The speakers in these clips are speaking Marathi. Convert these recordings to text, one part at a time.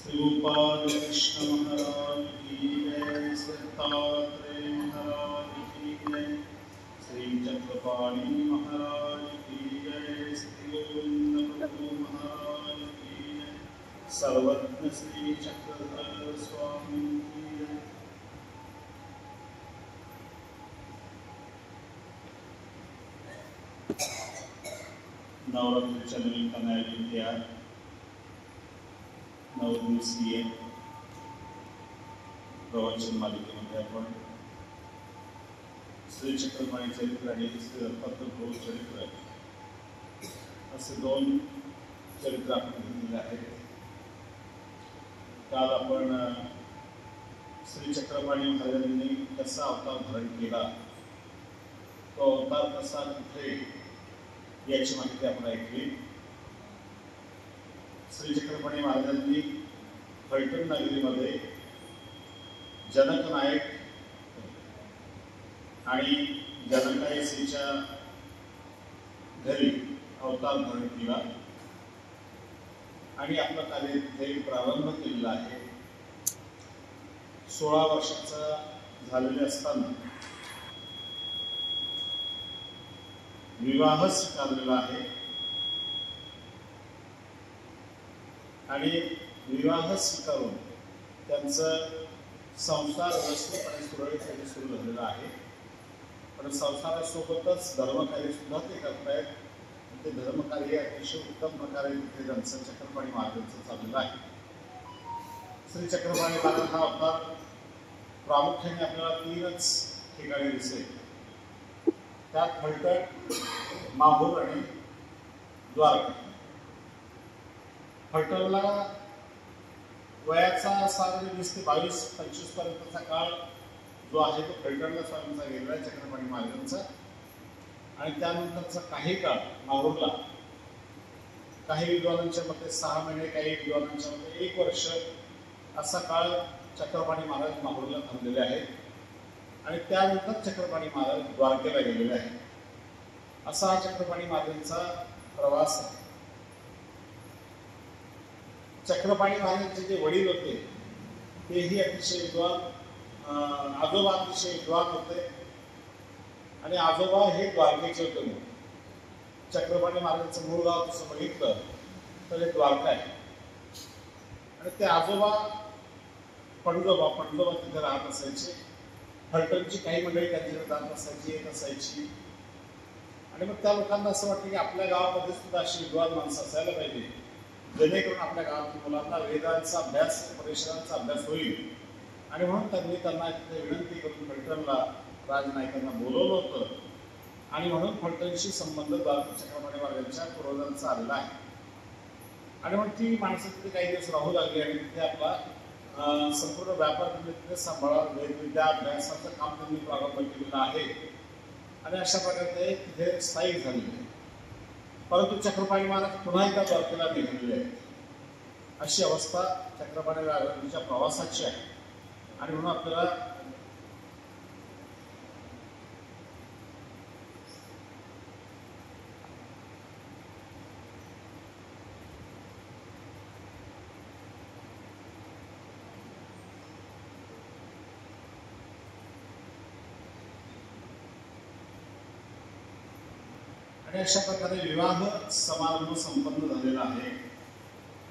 श्रीगोपाल कृष्ण महाराज की जय, दत्तात्रेय महाराज की जय, श्री चक्रपाणी महाराज की जय, श्री गोविंद प्रभु महाराज की जय, सर्वज्ञ श्री चक्रधर स्वामी की जय। नवरात्रीच्या निमित्ताने आयोजित या 9 दिवसीय प्रवचन मालिकेमध्ये आपण श्री चक्रपाणी चरित्र आणि श्री दत्तात्रय चरित्र असे 2 चरित्र आपण घेतलेले आहेत। काल आपण श्री चक्रपाणी महाराजांनी कसा अवतार धारण केला, तो अवतार कसा कुठे याची माहिती आपण ऐकली। श्री चक्रपाणी महाराजांनी फलटण नगरीमध्ये जनक नायक आणि जनकायसीच्या घरी अवतार धारण केला आणि आपलं कार्य तिथे प्रारंभ केलेला आहे। 16 वर्षाचा झालेले असताना विवाह स्वीकारलेला आहे आणि विवाह स्वीकारून त्यांचं संसार व्यवस्थितपणे सुरळीतपणे सुरू झालेला आहे। पण संसारासोबतच धर्मकार्य सुद्धा ते करतायत। ते धर्मकार्य अतिशय उत्तम प्रकारे तिथे त्यांचं चक्रपाणी महाराजांचं चाललेलं आहे। श्री चक्रपाणी महाराज हा अवतार प्रामुख्याने आपल्याला 3च ठिकाणी दिसेल। त्यात फलटण, माहूर आणि द्वारका। फलटणला वयाचा साधारण 20 ते 22-25 पर्यंतचा काळ जो आहे तो फलटणला स्वामींचा गेलेला आहे चक्रपाणी महाराजांचा। आणि त्यानंतरचा काही काळ माहूरला, काही विद्वानांच्या मते 6 महिने, काही विद्वानांच्या मते 1 वर्ष असा काळ चक्रपाणी महाराज माहूरला थांबलेले आहेत। आणि त्यानंतर चक्रपाणी महाराज द्वारकेला गेलेले आहेत। असा हा चक्रपाणी महाराजांचा प्रवास आहे। चक्रपाणी महाराजांचे जे वडील होते तेही अतिशय विद्वान, आजोबा अतिशय विद्वान होते आणि आजोबा हे द्वारकेचे होते। चक्रपाणी महाराजांचं मूळ गाव तसं बघितलं तर हे द्वारका आहे। आणि ते आजोबा पणजोबा तिथे राहत असायचे। फलटणची काही मंडळी त्यांच्याकडे जात असायची, येत असायची। आणि मग त्या लोकांना असं वाटतं की आपल्या गावामध्ये सुद्धा अशी विद्वान माणसं असायला पाहिजे, जेणेकरून आपल्या गावातील मुलांना वेदांचा अभ्यास, परिसरांचा अभ्यास होईल। आणि म्हणून त्यांना तिथे विनंती करून फलटणला राजनायकांना बोलवलं होतं। आणि म्हणून फलटणशी संबंध चक्रपाणी महाराजांच्या पूर्वजांचा आलेला आहे। आणि म्हणून ती माणसं तिथे काही दिवस राहू लागली आणि तिथे आपला संपूर्ण व्यापार तिथे सांभाळा, वेदविद्या अभ्यासाचं काम त्यांनी प्रारंभ केलेलं आहे। आणि अशा प्रकारे तिथे स्थायिक झालेले आहे। परंतु चक्रपाणी महाराज पुन्हा एकदा द्वारकेला निघालेले आहेत। अशी अवस्था चक्रपाणी महाराजांच्या प्रवासाची आहे। आणि म्हणून आपल्याला आणि अशा प्रकारे विवाह समारंभ संपन्न झालेला आहे।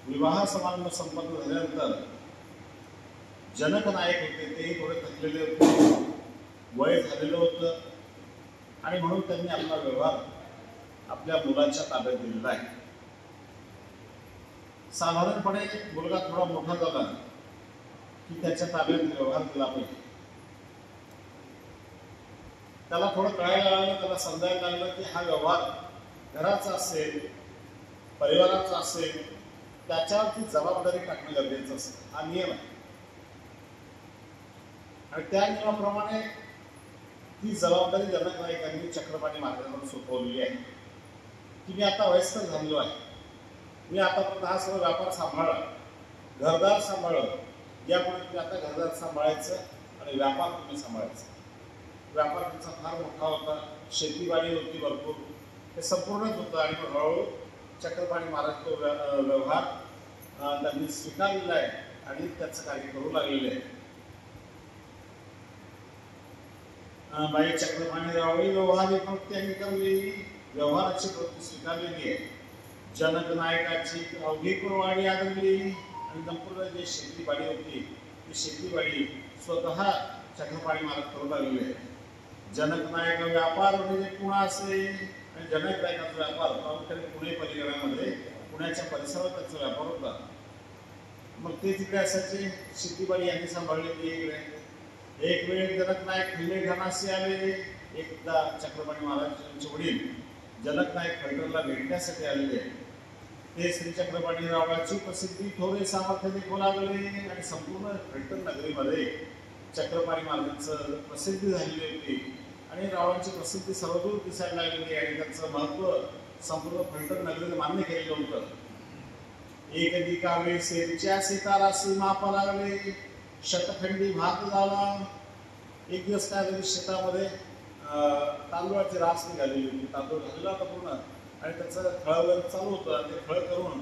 विवाह समारंभ संपन्न झाल्यानंतर जनक नायक होते तेही थोडे थकलेले होते, वय झालेलं होतं। आणि म्हणून त्यांनी आपला व्यवहार आपल्या मुलाच्या ताब्यात दिलेला आहे। साधारणपणे मुलगा थोडा मोठा झाला की त्याच्या ताब्यात व्यवहार दिला पाहिजे। त्याला थोडं कळायला लागलं, त्याला समजायला लागलं की हा व्यवहार घराचा असेल, परिवाराचा असेल, त्याच्यावरती जबाबदारी टाकणं गरजेचं असतं। हा नियम आहे। आणि त्या नियमाप्रमाणे ती जबाबदारी जनक नायकांनी चक्रपाणी महाराजांवर सोपवलेली आहे की मी आता वयस्कर झालेलो आहे, मी आतापर्यंत हा सर्व व्यापार सांभाळला, घरदार सांभाळलं, यापुढे तुम्ही आता घरदार सांभाळायचं आणि व्यापार तुम्ही सांभाळायचा। व्यापार त्यांचा फार मोठा होता, शेतीवाडी होती भरपूर, हे संपूर्णच होतं। आणि हळूहळू चक्रपाणी महाराज तो व्यवहार त्यांनी स्वीकारलेला आहे आणि त्याचं कार्य करू लागलेले आहे. बाई चक्रपाणी रावळी व्यवहारिक प्रवृत्ती करलेली, व्यवहाराची प्रवृत्ती स्वीकारलेली आहे. जनक नायकाची अवघी कुरवाडी आदरली आणि संपूर्ण जे शेतीवाडी होती ती शेतीवाडी स्वतः चक्रपाणी महाराज करू लागलेले आहे. जनक नायक व्यापार म्हणजे पुणा असे आणि जनक नायकाचा व्यापार प्रामुख्याने पुणे परिसरामध्ये पुण्याच्या परिसरात त्याचा व्यापार होता. मग ते तिकडे असायचे, शेतीवाडी यांनी सांभाळलेली एक वेळ जनक नायक किल्ले घानासे आले. एकदा चक्रपाणी महाराजांचे वडील जनक नायक फलटणला भेटण्यासाठी आलेले. ते श्री चक्रपाणी रावळाची प्रसिद्धी थोडे सामर्थ्य देखू लागले आणि संपूर्ण फलटण नगरीमध्ये चक्रपाणी महाराजांचं प्रसिद्धी झालेली होती आणि रावळांची प्रसिद्धी सर्वदूर दिसायला लागलेली आणि त्यांचं महत्व संपूर्ण फलटण नगरीने मान्य केलेलं होतं. एक दिकावे सेरीच्या सीतारासी मापा लागले, शतखंडी भात झाला. एक दिवस काय झाली, शेतामध्ये तांदूळाची रास निघालेली होती. तांदूळ घालला होता पूर्ण आणि त्याचं खळ वगैरे चालू होतं आणि ते खळ करून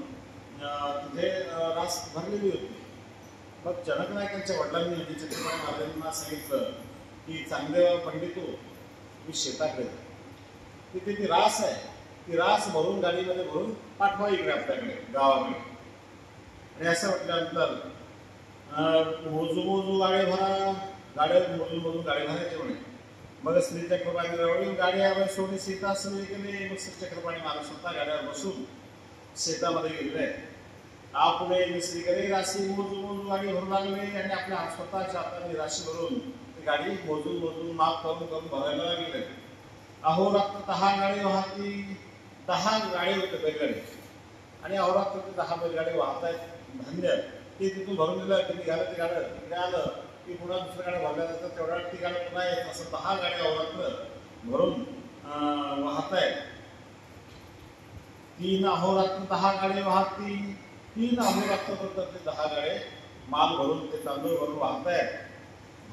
तिथे रास भरलेली होती. मग जनक नायकांच्या वडिलांनी म्हणजे चक्रपाणी महाराजांना सांगितलं की चांगले पंडित हो, मी शेताकडे तिथे ती रास आहे, ती रास भरून गाडीमध्ये भरून पाठवा इकडे आपल्याकडे गावाकडे. आणि असं म्हटल्यानंतर मोजू गाडी भरा, गाड्या मोजून गाडी भरायची म्हणे. मग श्री चक्रपाणी रावळी गाड्यावर सोडून सीता सुरू केले. मग श्री चक्रपाणी महाराज स्वतः गाड्यावर बसून शेतामध्ये गेले. आपण श्रीकडे राशी मोजून गाडी भरू लागले आणि आपल्या स्वतःच्या हाताने राशी भरून ती गाडी मोजून माप करून भरायला लागले. अहोरात्र 10 गाडी वाहती, 10 गाडी होते बैलगाडी आणि अहोरात्र ते 10 बैलगाडी वाहत आहेत धान्य. ते तिथून भरून दिलं की निघालं, ते गाडं तिकडे आलं की पुन्हा दुसऱ्या गाड्या भरल्या जातात, तेवढ्या ती गाड्या पुन्हा येत. असं 10 गाड्या अहोरात्र भरून वाहत आहेत. 3 अहोरात्र 10 गाडी वाहती, 3 अहोरात्र ते 10 गाड्या माल भरून ते तांदूळ भरून वाहत आहेत.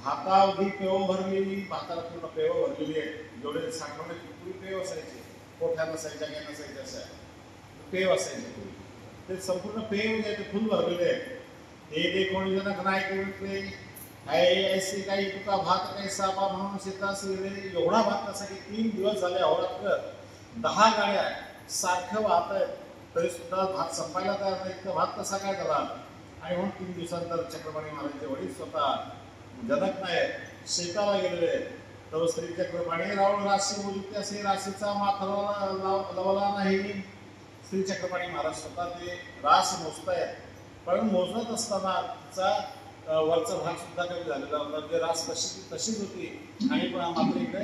भातावधी पेव भरलेली, भाताला पूर्ण पेव भरलेली आहे. जेवढे साठवण्याची पूर्वी पेव असायची, कोठ्या नसायच्या काय नसायच्या, अशा पेव असायचे पूर्वी. ते संपूर्ण पेव जे ते फुल भरलेले आहेत. ते देखून जनक नायक म्हटले, ऐसे काही तुका भात काही सापा म्हणून शेतास गेले. एवढा भात कसा की 3 दिवस झाले अहोरात्र 10 गाड्या सारखं वाहत आहेत तरी सुद्धा भात संपायला तयार नाही. तर भात कसा काय झाला. आणि म्हणून 3 दिवसानंतर चक्रपाणी महाराजांचे वडील स्वतः जनक नायक शेताला गेलेले. तर श्री चक्रपाणी रावळ राशी बोलते असे राशीचा माथाला लवला नाही. श्री चक्रपाणी महाराज स्वतः ते रास मोजतायत, पण मोजत असताना तिचा वरचा भाग सुद्धा कमी झालेला होता. म्हणजे रास तशीच होती आणि पण मात्र इकडे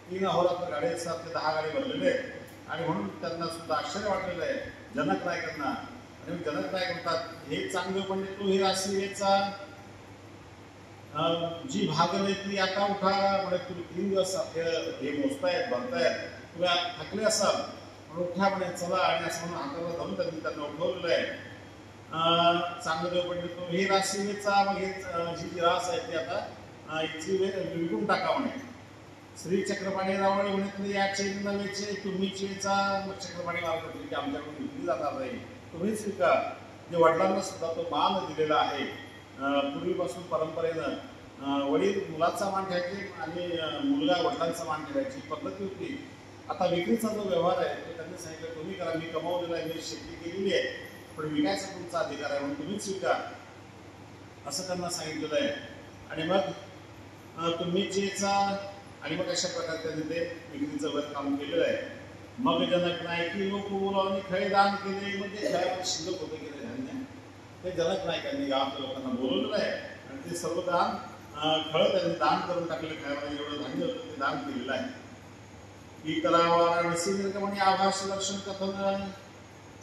3 अहोरात्र गाडी असतात, ते 10 गाडी भरलेले आणि म्हणून त्यांना सुद्धा आश्चर्य वाटलेलं आहे जनक नायकांना. आणि जनक नायक म्हणतात, हे चांगले पंडित तू ही राशी वेचा, जी भागले ती आता उठा. म्हणजे तुम्ही 3 दिवस हे मोजतायत भरतायत, तुम्ही थकले असाल म्हणून उठा म्हणे, चला. आणि असं म्हणून हाताला धरून त्यांना उठवलेलं आहे. चांगले पंडित तू ही राशी वेचा, मग ही जी रास आहे ती आता हिची विकून टाका म्हणे. श्री चक्रपाणी रावळे म्हणे, याचे नवेचे तुम्हीच वेचा. मग चक्रपाणी रावळे की आमच्याकडून विकली जाणार नाही, तुम्हीच विका. जे वडिलांना सुद्धा तो मान दिलेला आहे. पूर्वीपासून परंपरेनं वडील मुलाचा मान ठेवायचे आणि मुलगा वडिलांचा मान ठेवायची पद्धती होती. आता विक्रीचा जो व्यवहार आहे तो त्यांनी सांगितलं, तुम्ही करा, मी कमावलेला आहे, मी शेती केलेली आहे, पण विकायचा तुमचा अधिकार आहे म्हणून तुम्हीच विका, असं त्यांना सांगितलेलं आहे. आणि मग तुम्हीच याचा. आणि मग अशा प्रकारे त्यांनी ते विक्रीचं वर काम केलेलं आहे. मग जनक नायकी लोक बोलावून खळे दान केले. म्हणजे खेळामध्ये शिल्लक होते गेले धान्य, ते जनक नायकांनी गावातल्या लोकांना बोलवलेलं आहे आणि ते सर्व दान खळं त्यांनी दान करून टाकले. खेळामध्ये एवढं धान्य होतं ते दान केलेलं आहे. की करावा वाराणसी निर्गमनी आभास दर्शन कथन.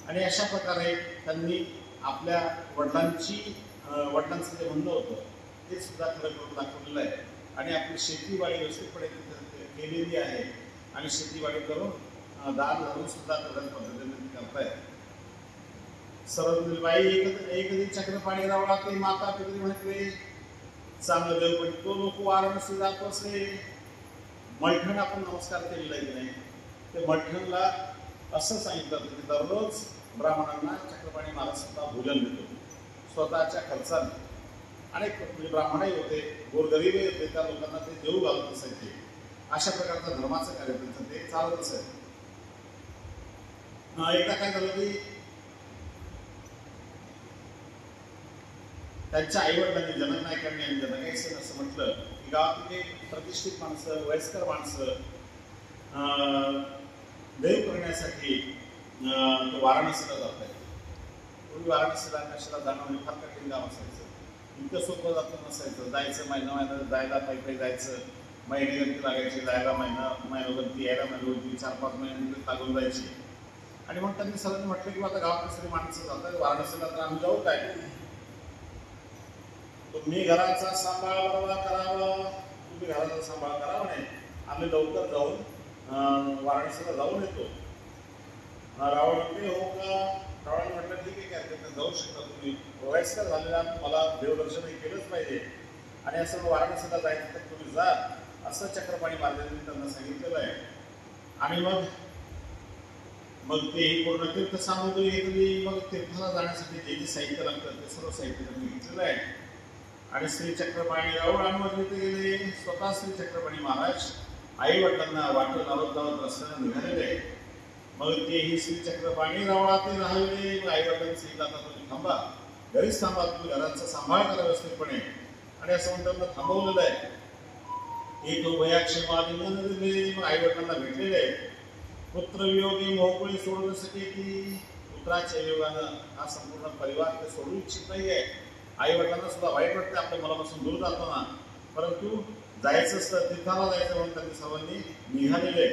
आणि अशा प्रकारे त्यांनी आपल्या वडिलांचं जे म्हणणं होतं ते सुद्धा खरं करून दाखवलेलं आहे. आणि आपली शेतीवाडी व्यवस्थितपणे केलेली आहे आणि शेतीवाडी करून दान घालून सुद्धा प्रधान पद्धतीने करतायत. सरदबाई एक चक्रपाणी रावळा ते माता पितरी म्हटले, चांगलं देव पण तो लोक वाराणसी जात असे. मलठण आपण नमस्कार केलेला आहे की नाही, ते मलठणला असं सांगितलं की दररोज ब्राह्मणांना चक्रपाणी महाराज स्वतः भोजन देतो स्वतःच्या खर्चाने. अनेक म्हणजे ब्राह्मणही होते, गोरगरीबही होते, त्या लोकांना ते देऊ घालत असायचे. अशा प्रकारचा धर्माचं कार्य त्यांचं ते चालत असायचं. एकदा काय झालं की त्यांच्या आईवडिलांनी, जनक नायकांनी आणि जनकाईसेन असं म्हटलं की गावातली प्रतिष्ठित माणसं, वयस्कर माणसं देव करण्यासाठी वाराणसीला जात आहेत. पूर्वी वाराणसीला कशाला जाणं म्हणजे फार कठीण काम असायचं. इतकं सोपं जातं नसायचं. जायचं महिना जायला पायी जायचं, महिनेगंती लागायची, जायला महिनोगंती, यायला महिनोगंती, 4-5 महिने लागून जायची. आणि मग त्यांनी सगळ्यांनी म्हटलं की आता गावातली सगळी माणसं जातात वाराणसीला, तर आम्ही जाऊ काय? तुम्ही घराचा सांभाळ करावा, तुम्ही घराचा सांभाळ करा म्हणे, आम्ही लवकर जाऊन वाराणसीला जाऊन येतो. रावण म्हटले हो का? रावणाने म्हटलं ठीक आहे, काय जाऊ शकता तुम्ही, वयस्कर झालेला मला देवदर्शनही केलंच पाहिजे आणि असं वाराणसीला जायचं तर तुम्ही जा, असं चक्रपाणी महाराजांनी त्यांना सांगितलेलं आहे. आणि मग तेही पूर्ण तीर्थ सामुग्री घेतली. मग तीर्थाला जाण्यासाठी जे जे साहित्य लागतं ते सर्व साहित्य त्यांनी घेतलेलं आहे. आणि श्री चक्रपाणी रावळ अनुमती गेले. स्वतः श्री चक्रपाणी महाराज आई वडिलांना वाटून लावत रस्त्याने निघालेले. मग तेही श्री चक्रपाणी रावळात राहिले. मग आई वडिलांनी सांगितलं आता तुम्ही थांबा, घरीच थांबा, तुम्ही घराचा सांभाळ करा व्यवस्थितपणे. आणि असं म्हणून त्यांना थांबवलेलं आहे. एक उभयाक्षेमादिन दिले. मग आई वडिलांना भेटलेले आहे. पुत्र वियोगी मोहकुळी सोडू सके की पुत्राच्या योगानं हा संपूर्ण परिवार ते सोडू इच्छित नाहीये. आई वडिलांना सुद्धा वाईट वाटते आपल्या मुलापासून दूर जाताना, परंतु जायचं असतं, तीर्थाला जायचं म्हणून त्यांनी सर्वांनी निघालेले.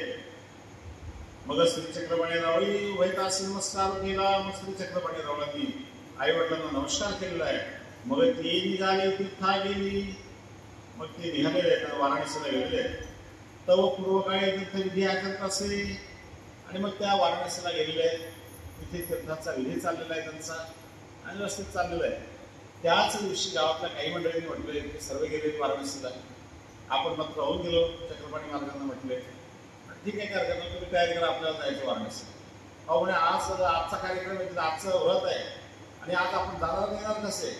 मग श्री चक्रपाणी रावळी उभयतास नमस्कार केला. मग श्री चक्रपाणी रावळांनी आई वडिलांना नमस्कार केलेला आहे. मग ते निघाले, तीर्था गेली. मग ते निघालेले आहेत, वाराणसीला गेलेले. तव पूर्वकाळी तीर्थविधी आचरत असे. आणि मग त्या वाराणसीला गेलेले आहेत. तिथे तीर्थाचा विधी चाललेला आहे त्यांचा आणि व्यवस्थित चाललेला आहे. त्याच दिवशी गावातल्या काही मंडळींनी म्हटले की सर्व गेले वाराणसीला, आपण मात्र राहून गेलो. चक्रपाणी महाराजांना म्हटले ठीक आहे, काय हरकत, तुम्ही तयारी करा, आपल्याला जायचं वाराणसी. अहो म्हणजे आजचा कार्यक्रम आहे, आजचं व्रत आहे आणि आज आपण जाणार येणार कसे?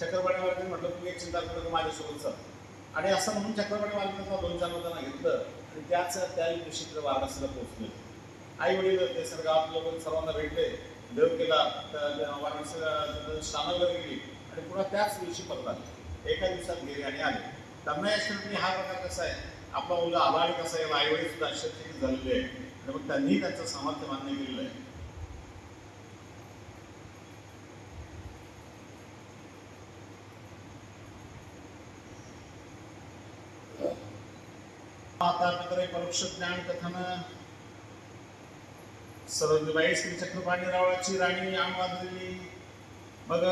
चक्रपाणी महाराजांनी म्हटलं तुम्ही एक चिंता करू माझ्यासोबत चल. आणि असं म्हणून चक्रपाणी महाराजांना 2-4 लोकांना घेतलं आणि त्या दिवशी वाराणसीला पोहोचले. आई वडील ते सर गावात लोक सर्वांना भेटले, देव केला, वाराणसीला स्नानाला गेली आणि पुन्हा त्याच दिवशी परत आले. एका दिवसात गेले आणि आले. त्यांना की हा प्रकार कसा आहे, आपला मुलगा आला आणि कसा आहे, आई वडील सुद्धा आश्चर्यचकित झालेले आहे आणि मग त्यांनी त्यांचं सामर्थ्य मान्य केलेलं आहे. आता पितरे परोक्ष ज्ञान कथन. सरस्वतीबाई श्री चक्रपाणी रावळाची राणी आंबादली. मग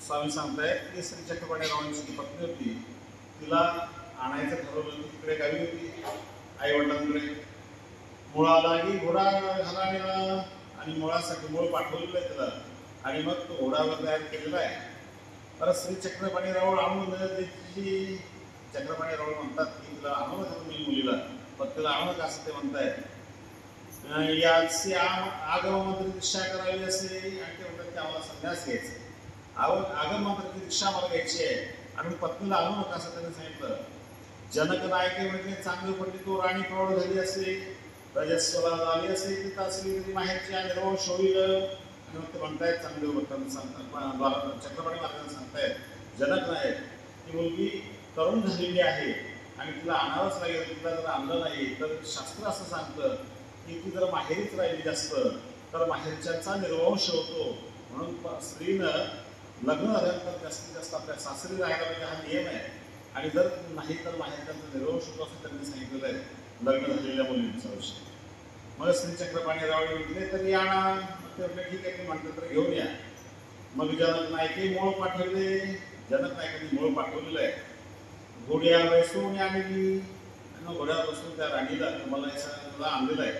स्वामी सांगतायत की श्री चक्रपाणी रावळांची पत्नी होती, तिला आणायचं ठरवलं. तिकडे गावी होती आई वडिलांकडे. मुळालाही घोडा घालायला आणि मुळासाठी मूळ पाठवलेलं आहे त्याला आणि मग तो घोडावर तयार केलेला आहे. परत श्री चक्रपाणी रावळ आणून त्याची चक्रपाणी रावळ म्हणतात की तिला आणू नका तुम्ही मुलीला, पत्नीला आणू नका असं ते म्हणतायत. याची आगम मंत्री दीक्षा करावी असे आणि ते म्हणतात की आम्हाला संन्यास घ्यायचा, आगम मंत्राची दीक्षा मला घ्यायची आहे आणि पत्नीला आणू नका असं त्यांनी सांगितलं. जनक नायके म्हणजे चांगली पडली, तो राणी प्रौढ झाली असे, रजस्वला झाली असे, तिथं असली माहेरची आणि रोष होईल. आणि मग ते म्हणतायत चांगले वर्तन सांगतात. चक्रपाणी महाराजांना सांगतायत जनक नायक ती मुलगी तरुण झालेली आहे आणि तिला आणावंच लागेल. तिला जर आणलं नाही तर शास्त्र असं सांगतं की ती जर माहेरीच राहिली जास्त तर माहेरच्यांचा निर्वंश होतो. म्हणून स्त्रीनं लग्न झाल्यानंतर जास्तीत जास्त आपल्या सासरी राहायला पाहिजे, हा नियम आहे. आणि जर नाही तर माहेरच्यांचा निर्वंश होतो असं त्यांनी सांगितलेलं आहे लग्न झालेल्या मुलींच्या विषयी. मग श्री चक्रपाणी रावळे म्हटले तरी आणा. ते म्हटले ठीक आहे, तुम्ही म्हटलं तर घेऊन या. मग जनक नायके मूळ पाठवले. जनक नायकांनी मूळ पाठवलेलं आहे. घोड्या बसून आणली आणि घोड्यावर बसून त्या राणीला तुम्हाला आणलेलं आहे.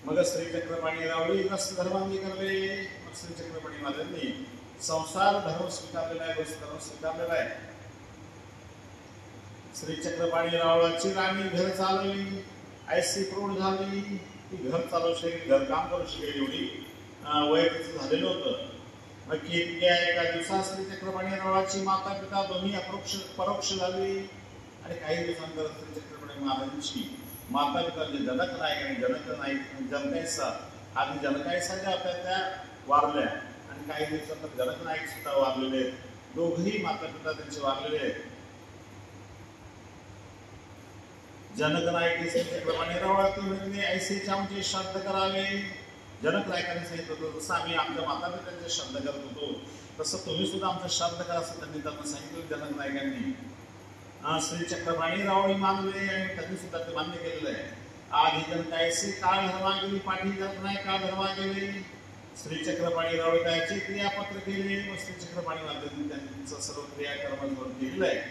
मग श्री चक्रपाणी रावळी ग्रस्त धर्मांगी करले. मग श्री चक्रपाणी महाराजांनी संसार धर्म स्वीकारलेला आहे, ग्रस्त धर्म स्वीकारलेला आहे. श्री चक्रपाणी रावळाची राणी घर चालवली, ऐसी प्रौढ झाली, ती घर चालवू शकेल, घर काम करू शकेल एवढी वय तिचं झालेलं होतं. मग केतकी एका दिवसात श्री चक्रपाणी रावळाची माता पिता दोन्ही परोक्ष झाली आणि काही दिवसांतर श्री चक्रपाणी महाराजांची माता पिता जे जनक नायक आणि जनकायसा आधी जनकायसा ज्या होत्या त्या वारल्या आणि काही दिवसांतर जनक नायक सुद्धा वारलेले आहेत. दोघही माता पिता त्यांचे वारलेले आहेत. जनक नायक श्री चक्रपाणी रावळात म्हणजे ऐसेचे आमचे श्राद्ध करावे. जनक नायकाने सांगितलं होतं जसं आम्ही आमच्या माता पित्यांचे श्राद्ध करत होतो तसं तुम्ही सुद्धा आमचं श्राद्ध करा असं त्यांनी त्यांना सांगितलं. जनक नायकांनी श्री चक्रपाणी रावळी मानले आणि त्यांनी सुद्धा ते मान्य केलेलं आहे. आधी जनकायसे काळ धर्मा गेली पाठी जनक नायक काळ धर्मा गेले. श्री चक्रपाणी रावळी त्याचे क्रियापत्र केले व श्री चक्रपाणी महाराजांनी त्यांचं सर्व क्रियाकर्म केलेलं आहे.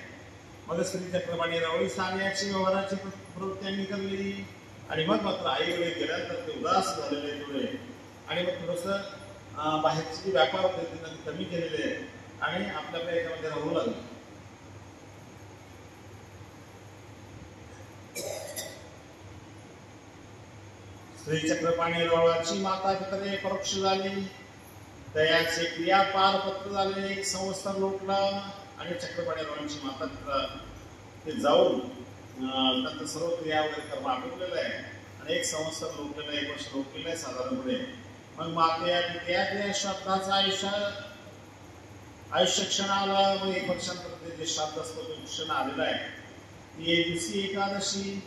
मग श्री चक्रपाणी रावळी सान्याची व्यवहाराची प्रवृत्ती करली आणि मग मात्र आई वडील गेल्यानंतर ते उदास झालेले थोडे आणि मग थोडंसं बाहेरचे जे व्यापार होते ते त्यांनी कमी केलेले आहे आणि आपल्या याच्यामध्ये राहू लागले. श्री चक्रपाणी रावळाची माता पितरे परोक्ष झाली. तयाचे क्रिया पार पत्र झाले. एक संवत्सर लोटला आणि चक्रपाणी रावळाची माता पिता ते जाऊन त्यांचं सर्व क्रिया वगैरे कर्म आटोपलेलं आहे आणि एक संवत्सर लोटलेलं आहे, 1 वर्ष लोटलेलं आहे साधारणपणे. मग मात्या त्या श्राद्धाचं आयुष्य क्षण आला. मग 1 वर्षांतर जे श्राद्ध असतं ते क्षण आलेलं आहे. ती दिवशी एकादशी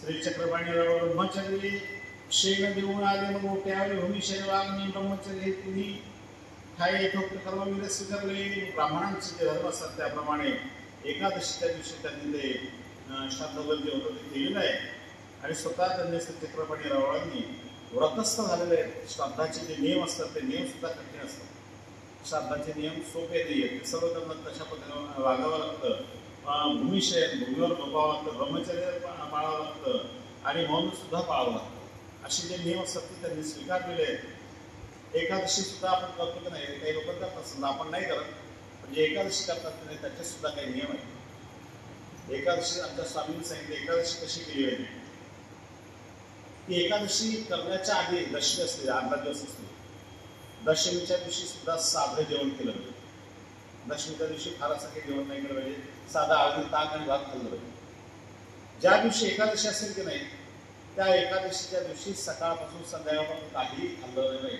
श्री चक्रपाणी रावळ ब्रह्मचर्य शेण देऊन आले. मग मोठ्या भूमिशय वाग्मी ब्रह्मचर्य तिन्ही ठाई यथोक्त कर्म विरस करले. ब्राह्मणांचे जे धर्म असतात त्याप्रमाणे एकादशीच्या दिवशी त्यांनी ते श्राद्धबद्ध जे होतं ते केलेलं आहे आणि स्वतः त्यांनी श्री चक्रपाणी रावळांनी व्रतस्थ झालेले आहेत. श्राद्धाचे जे नियम असतात ते नियम सुद्धा कठीण असतात. श्राद्धाचे नियम सोपे नाही आहेत. ते सर्व त्यांना तशा पद्धतीने वागावं लागतं. भूमिशयन भूमीवर झोपावं लागतं, ब्रह्मचर्य पाळावं लागतं आणि मौन सुद्धा पाळावं लागतं. असे जे नियम असतात ते त्यांनी स्वीकारलेले आहेत. एकादशी सुद्धा आपण करतो की नाही, काही लोक करतात समजा, आपण नाही करत, म्हणजे एकादशी करतात की नाही त्याचे सुद्धा काही नियम आहेत. एकादशी आमच्या स्वामींनी सांगितले एकादशी कशी केली पाहिजे. ती एकादशी करण्याच्या आधी दशमी असते, 18 दिवस असते. दशमीच्या दिवशी सुद्धा साधं जेवण केलं पाहिजे. दशमीच्या दिवशी फार असं काही जेवण नाही केलं पाहिजे. साधा आळणी ताक आणि भात खाल्लं पाहिजे. ज्या दिवशी एकादशी असेल की नाही त्या एकादशीच्या दिवशी सकाळपासून संध्याकाळपासून काहीही खाल्लं नाही,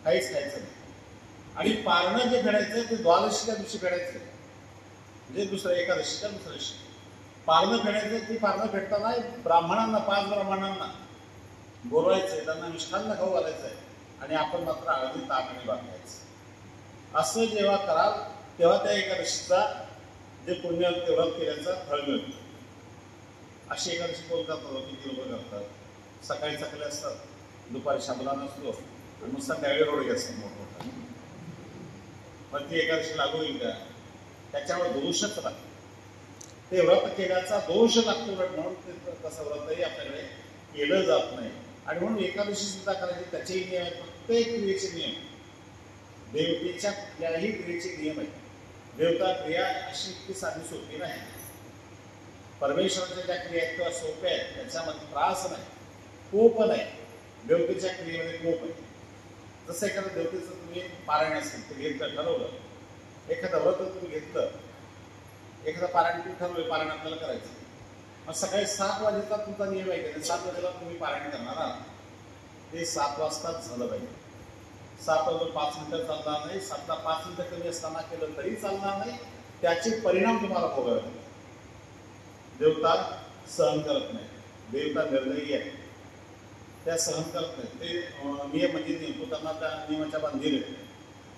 काहीच खायचं नाही. आणि पारणं जे फेडायचं ते द्वादशीच्या दिवशी फेडायचं, म्हणजे दुसऱ्या एकादशीच्या दुसऱ्या दिवशी पारणं फेडायचं. ती पारणं फेडताना ब्राह्मणांना 5 ब्राह्मणांना बोलवायचंय, त्यांना मिष्ठांना खाऊ घालायचं आहे आणि आपण मात्र अगदी ताक आणि भात खायचं. असं जेव्हा कराल तेव्हा त्या एकादशीचा जे पुण्य ते व्रत केल्याचं फळ मिळतं. अशी एकादशी कोण करतात, किती लोक करतात. सकाळी चकल्या असतात, दुपारी शाबुदाना असतो आणि मग संध्याकाळी रोडगे असतात मोठमोठा. मग ती एकादशी लागू होईल का? त्याच्यावर दोषच लागतो. ते व्रत केल्याचा दोष लागतो म्हणून ते तसं व्रतही आपल्याकडे केलं जात नाही. आणि म्हणून एकादशी सुद्धा करायची त्याचेही नियम आहेत. प्रत्येक क्रियेचे नियम, देवतेच्या कुठल्याही क्रियेचे नियम आहेत. देवता क्रिया अशी इतकी साधी सोपी नाही. परमेश्वराच्या ज्या क्रिया आहेत किंवा सोप्या आहेत त्याच्यामध्ये त्रास नाही, कोप नाही. देवतेच्या क्रियेमध्ये कोप आहे. जसं एखाद्या देवतेचं तुम्ही पारायण असेल ते घेतलं, ठरवलं, एखादं व्रत तुम्ही घेतलं, एखादं पारायण तुम्ही ठरवलं, पारायण आपल्याला करायचं. मग सकाळी 7 वाजेचा तुमचा नियम आहे की 7 वाजेला तुम्ही पारायण करणार आहात, ते 7 वाजताच झालं पाहिजे. 7 वाजून 5 मिनिटं चालणार नाही. 7ला 5 मिनिटं कमी असताना केलं तरी चालणार नाही. त्याचे परिणाम तुम्हाला भोगावे लागतील. देवता सहन करत नाही, देवता निर्दयी आहे, त्या सहन करत नाही. ते नियम म्हणजे नियम, त्यांना त्या नियमाच्या बांधील येते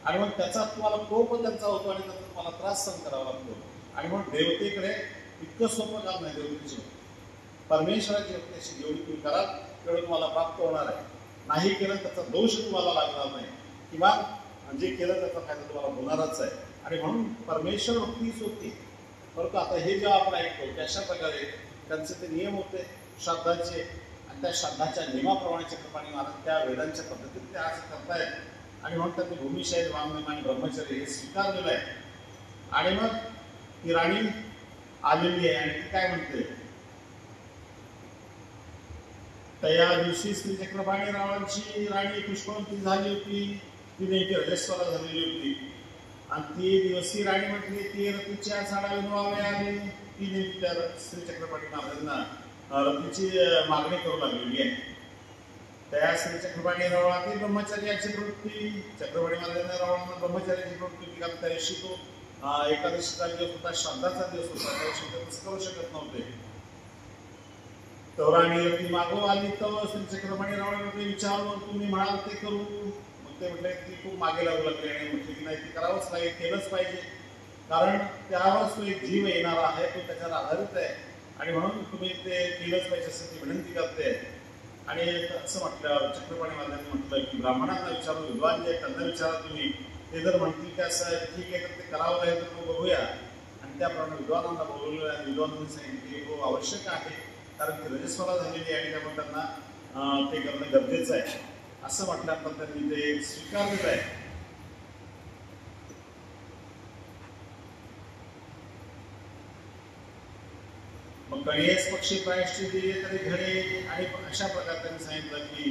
आणि मग त्याचा तुम्हाला कोप त्यांचा होतो आणि त्याचा तुम्हाला त्रास सहन करावा लागतो. आणि मग देवतेकडे इतकं सोपं काम नाही. देवतेची परमेश्वराची भक्ती जेवढी तुम्ही कराल तेवढं तुम्हाला प्राप्त होणार आहे. नाही केलं त्याचा दोष तुम्हाला लागणार नाही, किंवा जे केलं त्याचा फायदा तुम्हाला होणारच आहे. आणि म्हणून परमेश्वर भक्तीच होती. परंतु आता हे जेव्हा आपण ऐकतो अशा प्रकारे त्यांचे ते नियम होते श्राद्धाचे आणि त्या श्राद्धाच्या नियमाप्रमाणे चक्रपाणी महाराज त्या वेदांच्या पद्धतीने ते आज करतायत. आणि म्हणून त्यांनी भूमिशय वाङ्मय आणि ब्रह्मचर्य हे स्वीकारलेलं आहे. आणि मग ती राणी आलेली आहे आणि ती काय म्हणते, तया दिवशी श्री चक्रपाणी रावळांची राणी पुष्पवंती झाली होती. ती नेमकी रजस्वाला झालेली होती आणि ती दिवसी राणी म्हटली ती रतीच्या झाडा विनवावे आली. ती नेमकी त्या श्री चक्रपाणी महाराजांना रतीची मागणी करू लागलेली आहे. त्या श्री चक्रपाणी रावळातील ब्रह्मचर्याची प्रवृत्ती, चक्रपाणी महाराजांना रावळांना ब्रह्मचर्याची प्रवृत्ती कारण त्या दिवशी तो एकादशीचा दिवस होता, श्राद्धाचा दिवस होता, त्या दिवशी ते करू शकत नव्हते. तर राणी रती मागो आली तर श्री चक्रपाणी रावळांना विचारलं तुम्ही म्हणाल ते करू. मग ते म्हटले ती खूप मागे लागू लागली आणि म्हटले की नाही ती करावंच लागेल, केलंच पाहिजे, कारण त्यावरच तो एक जीव येणारा आहे, तो त्याच्यावर आधारित आहे आणि म्हणून तुम्ही ते केलंच पाहिजे असं ती विनंती करते. आणि असं म्हटलं चक्रपाणी महाराजांनी म्हटलं की ब्राह्मणांना विचारून विद्वान जे त्यांना विचारा तुम्ही, ते जर म्हणतील की असं ठीक आहे तर ते करावं लागेल तर तो बघूया. आणि त्याप्रमाणे विद्वानांना बोलवलं आणि विद्वानांनी सांगितलं की हो आवश्यक आहे, कारण ती रजस्वाला झालेली आहे आणि त्यामुळे त्यांना ते करणं गरजेचं आहे. असं म्हटल्यानंतर त्यांनी ते स्वीकारलेलं आहे. मग कणीस पक्षी प्रायश्चित दिले तरी घडे आणि अशा प्रकारे त्यांनी सांगितलं की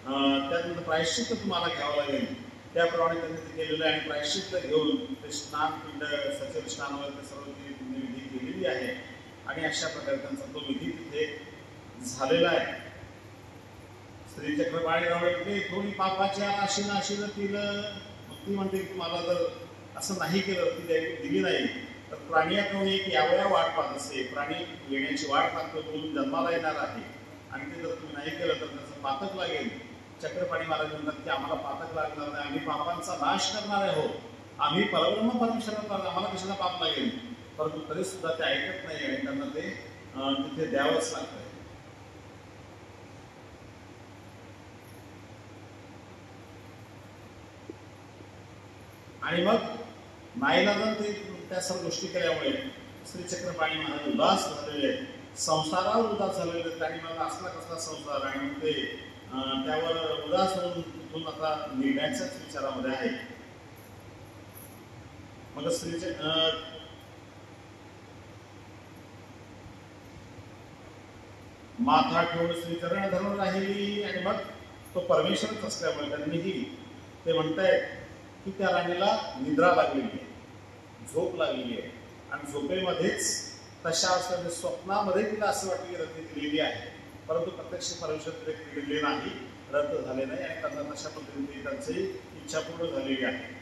त्यानंतर प्रायश्चित तुम्हाला घ्यावं लागेल. त्याप्रमाणे त्यांनी ते केलेलं आहे आणि प्रायश्चित घेऊन ते स्नान पिंड सचल स्नान वगैरे सर्व विधी केलेली आहे आणि अशा प्रकारे त्यांचा तो विधी तिथे झालेला आहे. श्री चक्रपाणी रावळे थोडी पापाच्या आशी नाशी जातील. मग ती म्हणते की मला जर असं नाही केलं ती दिली नाही तर प्राणियाकडून एक यावया वाट पाहत असते, प्राणी येण्याची वाट पाहतो, बोलून जन्माला येणार आहे आणि ते जर तुम्ही नाही केलं तर त्याचं पातक लागेल. चक्रपाणी महाराज म्हणतात की आम्हाला पातक लागणार नाही, आम्ही पापांचा नाश करणार आहोत, आम्ही परब्रह्म परमेश्वराला आम्हाला कशाला पाप लागेल. परंतु तरी सुद्धा ते ऐकत नाही आणि त्यांना ते तिथे द्यावंच लागतंय. आणि मग नाईलाजाने ते त्या सर्व गोष्टी केल्यामुळे श्री चक्रपाणी महाराज उदास झालेले, संसारावर उदास झालेले. आणि मला असला कसला संसार आणि मग ते त्यावर उदास होऊन तिथून आता निघण्याच्याच विचारामध्ये आहे. मग माथा ठेवून श्रीचरण धरून राहिली आणि मग तो परमेश्वरच असल्यामुळे त्यांनीही ते म्हणतायत की त्या राणीला निद्रा लागलेली आहे, झोप लागलेली आहे आणि झोपेमध्येच तशा अवस्थेमध्ये स्वप्नामध्ये तिला असं वाटतं की रती केलेली आहे, परंतु प्रत्यक्ष परमेश्वर तिथे केलेले नाही, रद्द झाले नाही आणि त्यांना तशा पद्धतीने त्यांची इच्छा पूर्ण झालेली आहे.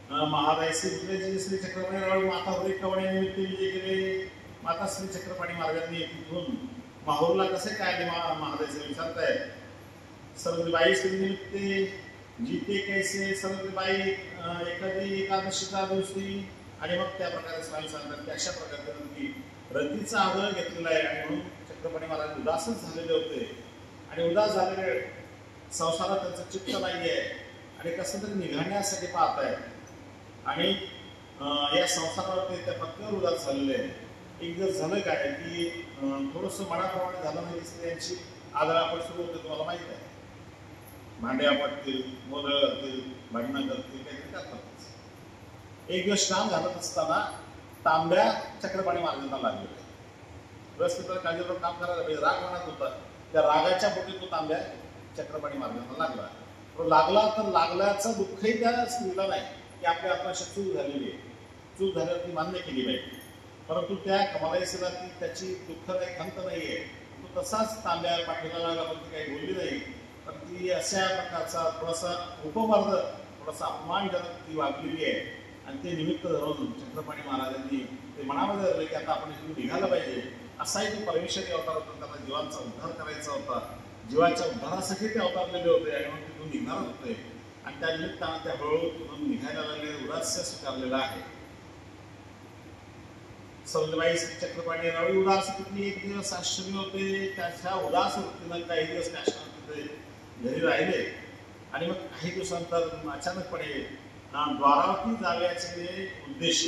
महाराज श्री चक्रपाणी रावळ माता वरील कवण्यानिमित्त विजय केले. माता श्री चक्रपाणी महाराजांनी तिथून माहूरला कसे काय आले महाराज विचारतायत. सरदबाई श्रीनिमित्ते जीते कैसे सरदबाई एखादी एकादशीच्या दिवशी आणि मग त्या प्रकारे स्वामी सांगतात की अशा प्रकारे रतीचा आग्रह घेतलेला आहे आणि म्हणून चक्रपाणी महाराज उदासच झालेले होते आणि उदास झालेले संसारात त्यांचं चित्त नाही आहे आणि कसं तरी निघाण्यासाठी पाहत आहेत आणि या संसारावरती त्या पत्नीवर उदास झालेले आहे. एक दिवस झालं काय की थोडंसं मनाप्रमाणे झालं नाही, स्त्रियांची आदळापड सुरू होते, तुम्हाला माहित आहे, भांड्या पडतील, मोदळ करतील, भांडणं करतील, काहीतरी करतातच. एक दिवस स्नान घालत असताना तांब्या चक्रपाणी महाराजांना लागलेला. व्यवस्थित काळजीपूर्वक काम करायला पाहिजे, राग मनात होता, त्या रागाच्या पोटी तो तांब्या चक्रपाणी महाराजांना लागला. तो लागला तर लागल्याचं दुःखही त्या स्त्रीला नाही की आपल्या आत्माशी चूक झालेली आहे, चूक झाल्यावर ती मान्य केली पाहिजे, परंतु त्या कमलाईसला ती त्याची दुःख काही खंत नाही आहे. तो तसाच तांब्या पाठीला लागला पण ती काही बोलली नाही, पण ती अशा प्रकारचा थोडासा उपमार्ग, थोडासा अपमानजनक ती वागलेली आहे आणि ते निमित्त धरून चक्रपाणी महाराजांनी ते मनामध्ये धरले की आता आपण इथून निघायला पाहिजे. असाही तो परमेश्वरी अवतार होता, त्यांना जीवांचा उद्धार करायचा होता, जीवाच्या उद्धारासाठी ते अवतारलेले होते आणि मग तिथून निघणार होते आणि त्या निमित्तानं त्या हळूहळू तिथून निघायला लागलेले उदास्य स्वीकारलेला आहे. सरदबाई चक्रपाणी रावळी उदास किती एक दिवस आश्चर्य होते, त्याच्या उदास वृत्तीनं काही दिवस तिथे घरी राहिले आणि मग काही दिवसांतर अचानकपणे द्वारावती जाण्याचे उद्देश,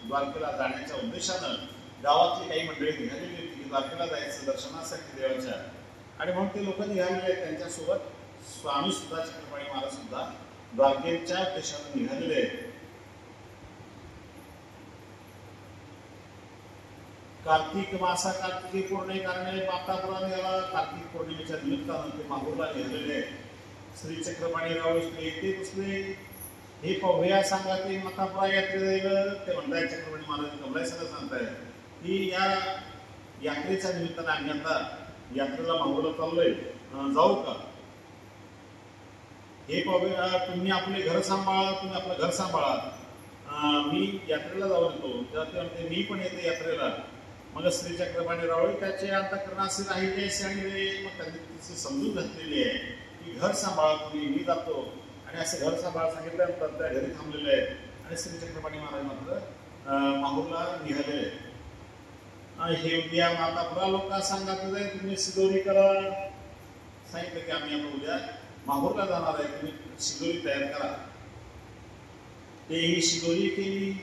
द्वारकेला जाण्याच्या उद्देशानं गावातली काही मंडळी निघालेली होती की द्वारकेला जायचं दर्शनासाठी देवाच्या आणि म्हणून ते लोक निघालेले. त्यांच्यासोबत स्वामी सुद्धा चक्रपाणी महाराज सुद्धा द्वारकेच्या उद्देशानं निघालेले आहेत. कार्तिक मासा कार्तिकी पौर्णिमे कारणे मातापुरा निघाला. कार्तिक पौर्णिमेच्या निमित्तानं ते माहूरला निघालेले आहेत श्री चक्रपाणी राव येथे बसले. हे पाहूया सांगा ते मतापुरा यात्रेला ते म्हणताय चक्रपाणी महाराज कमलाय सगळं सांगताय की या यात्रेच्या निमित्तानं आम्ही आता यात्रेला माहूरला चाललोय, जाऊ का? हे पाहूया, तुम्ही आपले घर सांभाळा, तुम्ही आपलं घर सांभाळा, मी यात्रेला जाऊन येतो. तेव्हा ते म्हणते मी पण येते यात्रेला. मग श्री चक्रपाणी रावळ त्याचे अंतःकरणाशी राहिले आणि मग त्यांनी तिची समजूत घातलेली आहे की घर सांभाळा तुम्ही, मी जातो. आणि असं घर सांभाळा सांगितल्यानंतर त्या घरी थांबलेले आहेत आणि श्री चक्रपाणी महाराज मात्र माहूरला निघालेले आहेत. हे उद्या मातापुरा लोक सांगत तुम्ही शिदोरी करा. सांगितलं की आम्ही आता उद्या माहूरला जाणार आहे, तुम्ही शिदोरी तयार करा. तेही शिदोरी केली.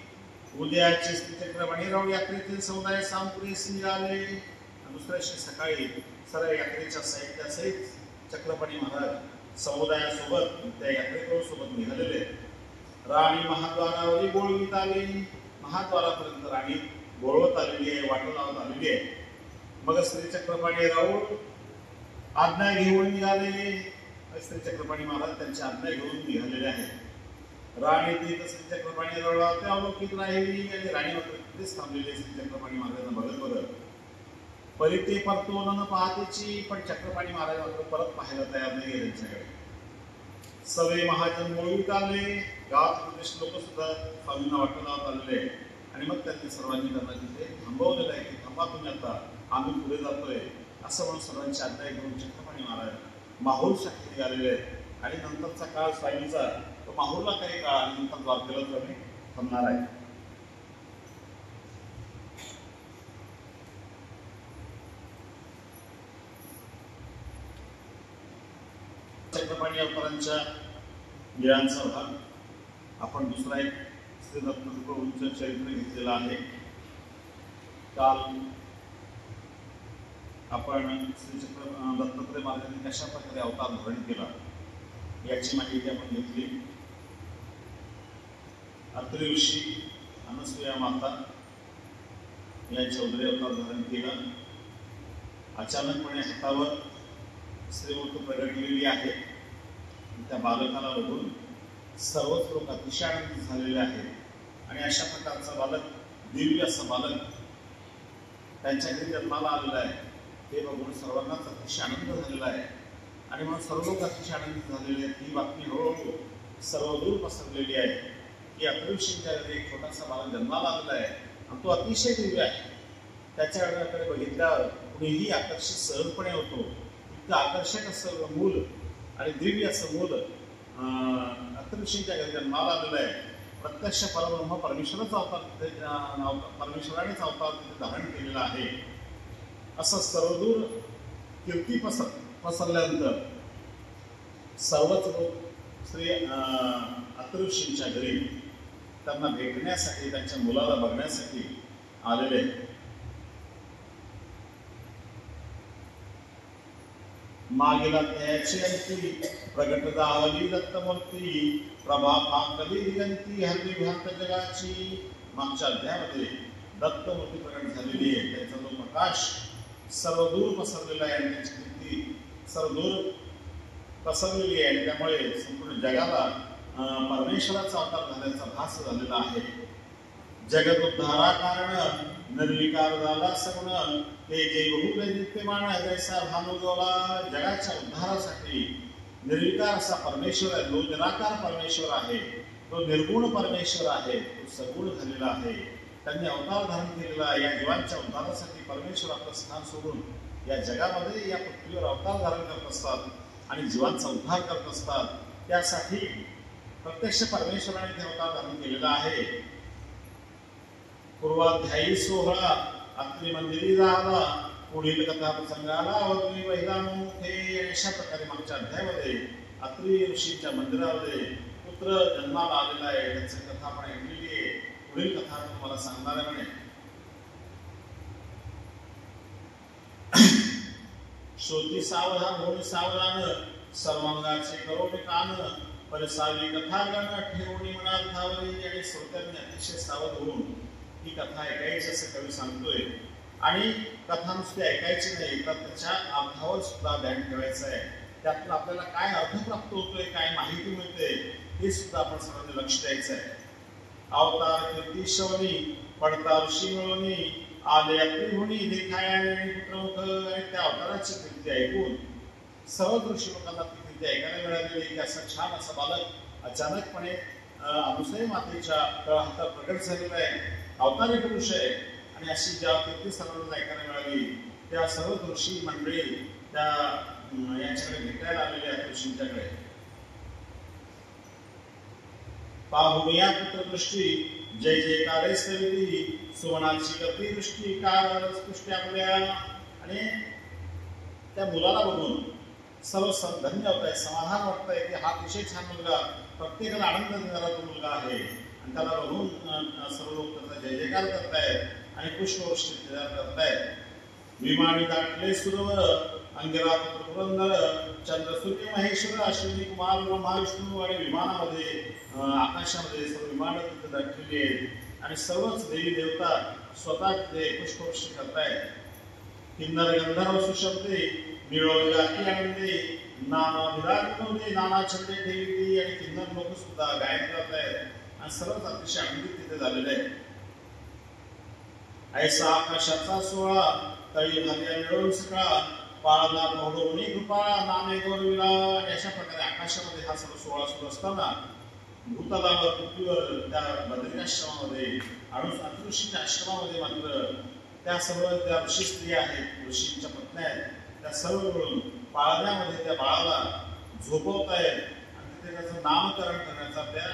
उद्याचे श्री चक्रपाणी राव यात्रेतील समुदाय सामपुरेस निघाले. दुसऱ्या दिवशी सकाळी सर्व यात्रेच्या साहित्यासहित चक्रपाणी महाराज समुदायासोबत त्या यात्रेकरूसोबत निघालेले. राणी महाद्वारावरी बोळवीत आली. महाद्वारापर्यंत राणी बोळवत आलेली आहे, वाट लावत आलेली आहे. मग श्री चक्रपाणी राव आज्ञा घेऊन निघाले. श्री चक्रपाणी महाराज त्यांची आज्ञा घेऊन निघालेले आहेत. राणी ती श्री चक्रपाणी राव ते अवलोकित राहिली आणि राणी मात्र तिथेच थांबलेली श्री चक्रपाणी महाराजांना बघत बघत. परिते परतोन पाहतेची, पण चक्रपाणी महाराज मात्र परत पाहायला तयार नाही त्यांच्याकडे. सवे महाजन मोळीत आले. गावात लोक सुद्धा स्वामींना वाटत लावत आलेले आणि मग त्यांनी सर्वांनी त्यांना तिथे थांबवलेलं आहे की थांबा तुम्ही, आता आम्ही पुढे जातोय असं म्हणून सर्वांची आज्ञा घेऊन चक्रपाणी महाराज माहूरसाठी निघालेले आहेत. आणि नंतरचा काळ स्वामींचा तो माहूरला काही काळ आणि नंतर द्वारकेला स्वामी थांबणार आहे. चक्रपाणी अवतारांच्या लीळांचा भाग आपण दुसरा एक श्री दत्तप्रभूंचं चरित्र घेतलेलं आहे. काल आपण श्री दत्तात्रय महाराजांनी कशा प्रकारे अवतार धारण केला याची माहिती आपण घेतली. अत्रि ऋषी, अनसूया माता यांच्या उदरी अवतार धारण केला. अचानकपणे हातावर श्रीमूर्त प्रगटलेली आहे. त्या बालकाला बघून सर्वच लोक अतिशय आनंदित झालेले आहेत आणि अशा प्रकारचा बालक, दिव्य असा बालक त्यांच्या घरी जन्माला आलेला आहे ते बघून सर्वांनाच अतिशय आनंद झालेला आहे. आणि म्हणून सर्व लोक अतिशय आनंदित झालेले आहेत. ही बातमी हळूहळू सर्वदूर पसरलेली आहे की अत्रि ऋषींच्या घरी एक छोटासा बालक जन्माला आलेला आहे आणि तो अतिशय दिव्य आहे. त्याच्याकडे बघितल्यावर कुणीही आकर्षित सहजपणे होतो. इतकं आकर्षक असं मूल आणि दिव्य असं मूल अत्रि ऋषींच्या घरी जन्माला आलेलं आहे. प्रत्यक्ष परब्रह्म परमेश्वराचा अवतार, परमेश्वरानेच अवतार तिथे धारण केलेला आहे. असं सर्वदूर कीर्ती पसरल्यानंतर सर्वच लोक श्री अत्रि ऋषींच्या घरी त्यांना भेटण्यासाठी, त्यांच्या मुलाला बघण्यासाठी आलेले. मागेला त्याची अंती प्रगट दावली दत्तमूर्ती प्रभा पांकली दिगंती हल्ली भ्रांत जगाची. मागच्या अध्यायामध्ये दत्तमूर्ती प्रगट झालेली आहे. त्यांचा जो प्रकाश सर्वदूर पसरलेला आहे आणि त्यांची कीर्ती सर्वदूर पसरलेली आहे आणि त्यामुळे संपूर्ण जगाला परमेश्वराचा अवतार झाल्याचा भास झालेला आहे. जगदुद्धारा कारण निर्विकार झाला सगुण ते जे बहुदैदित्यमान जैसा भानुजोला. जगाच्या उद्धारासाठी निर्विकार असा परमेश्वर आहे, जो निराकार परमेश्वर आहे, तो निर्गुण परमेश्वर आहे, तो सगुण झालेला आहे. त्यांनी अवतार धारण केलेला आहे. या जीवांच्या उद्धारासाठी परमेश्वर आपलं स्थान सोडून या जगामध्ये, या पृथ्वीवर अवतार धारण करत असतात आणि जीवांचा उद्धार करत असतात. त्यासाठी प्रत्यक्ष परमेश्वराने ते अवतार धारण केलेला आहे. पूर्वाध्यायी 16 अत्रि मंदिरी झाला. पुढील कथा प्रसंगाला अवधूत वैदामुखे. अशा प्रकारे मागच्या अध्यायामध्ये अत्रि ऋषींच्या मंदिरामध्ये पुत्र जन्माला आलेला आहे. त्याची कथा आपण ऐकलेली आहे. पुढील कथा तुम्हाला सांगणार आहे म्हणे. श्रोती सावधान होऊन सावधान सर्वांगाचे करोडे कान परिसावी कथा गण ठेवणी मनार्थावरी. आणि श्रोत्यांनी अतिशय सावध होऊन ही कथा ऐकायची असं कवी सांगतोय. आणि कथा नुसती ऐकायची नाही तर त्याच्या अर्थावर सुद्धा ध्यान ठेवायचं आहे. त्यातून आपल्याला काय अर्थ प्राप्त होतोय, काय माहिती मिळते, हे सुद्धा आपण सर्वांनी लक्ष द्यायचं आहे. अवतार कीर्ती शवनी पडता ऋषी मिळवणी आले आपली होणी देखाय आणि पुत्रमुख, आणि त्या अवताराची कीर्ती ऐकून सर्व ऋषी लोकांना ती कीर्ती ऐकायला मिळालेली की असा छान असा बालक अचानकपणे अनुसूया मातेच्या हातात प्रकट झालेला आहे, अवतारी पुरुष आहे. आणि अशी ज्या कीर्ती सर्वांना ऐकायला मिळाली त्या सर्व ऋषी मंडळी त्या यांच्याकडे भेटायला आलेल्या आहेत ऋषींच्याकडे. पाहुनिया पुत्रदृष्टी जय जयकारे सविती सुवनाची करती दृष्टी कार स्पृष्टी आपल्या. आणि त्या मुलाला बघून सर्व धन्य होत आहे, समाधान वाटत आहे की हा अतिशय छान मुलगा, प्रत्येकाला आनंद देणारा तो मुलगा आहे. आणि त्याला बघून सर्व लोक त्याचा जय जयकार करतायत आणि पुष्पवृष्टी करतायत. विमानी दाटले सुरवर अंगिरा पुत्र पुरंदर चंद्र सूर्य महेश्वर अश्विनी कुमार महाविष्णू, आणि विमानामध्ये आकाशामध्ये सर्व विमान तिथे दाटलेली आहेत आणि सर्वच देवी देवता स्वतः ते पुष्पवृष्टी करतायत. किन्नर गंधर्व सुशब्दे निळो जाती आनंदे नाना विराट नाना छंदे ठेवली, आणि किन्नर लोक सुद्धा गायन करत आहेत आणि सर्वच अतिशय आनंदित तिथे झालेले आहेत. ऐसा आकाशाचा सोहळा तळी भाग्या मिळवून सकाळ पाळला पौडवणी कृपा नामे गौरविला. अशा प्रकारे आकाशामध्ये हा सर्व सोहळा सुरू असताना भूतलावर पृथ्वीवर त्या बद्रिकाश्रमामध्ये अतृषीच्या आश्रमामध्ये मात्र त्या सर्व ज्या ऋषी स्त्रिया आहेत, ऋषींच्या पत्न्या आहेत, त्या सर्व मिळून पाळण्यामध्ये त्या बाळाला झोपवतायत आणि तिथे त्याचं नामकरण करण्याचा त्या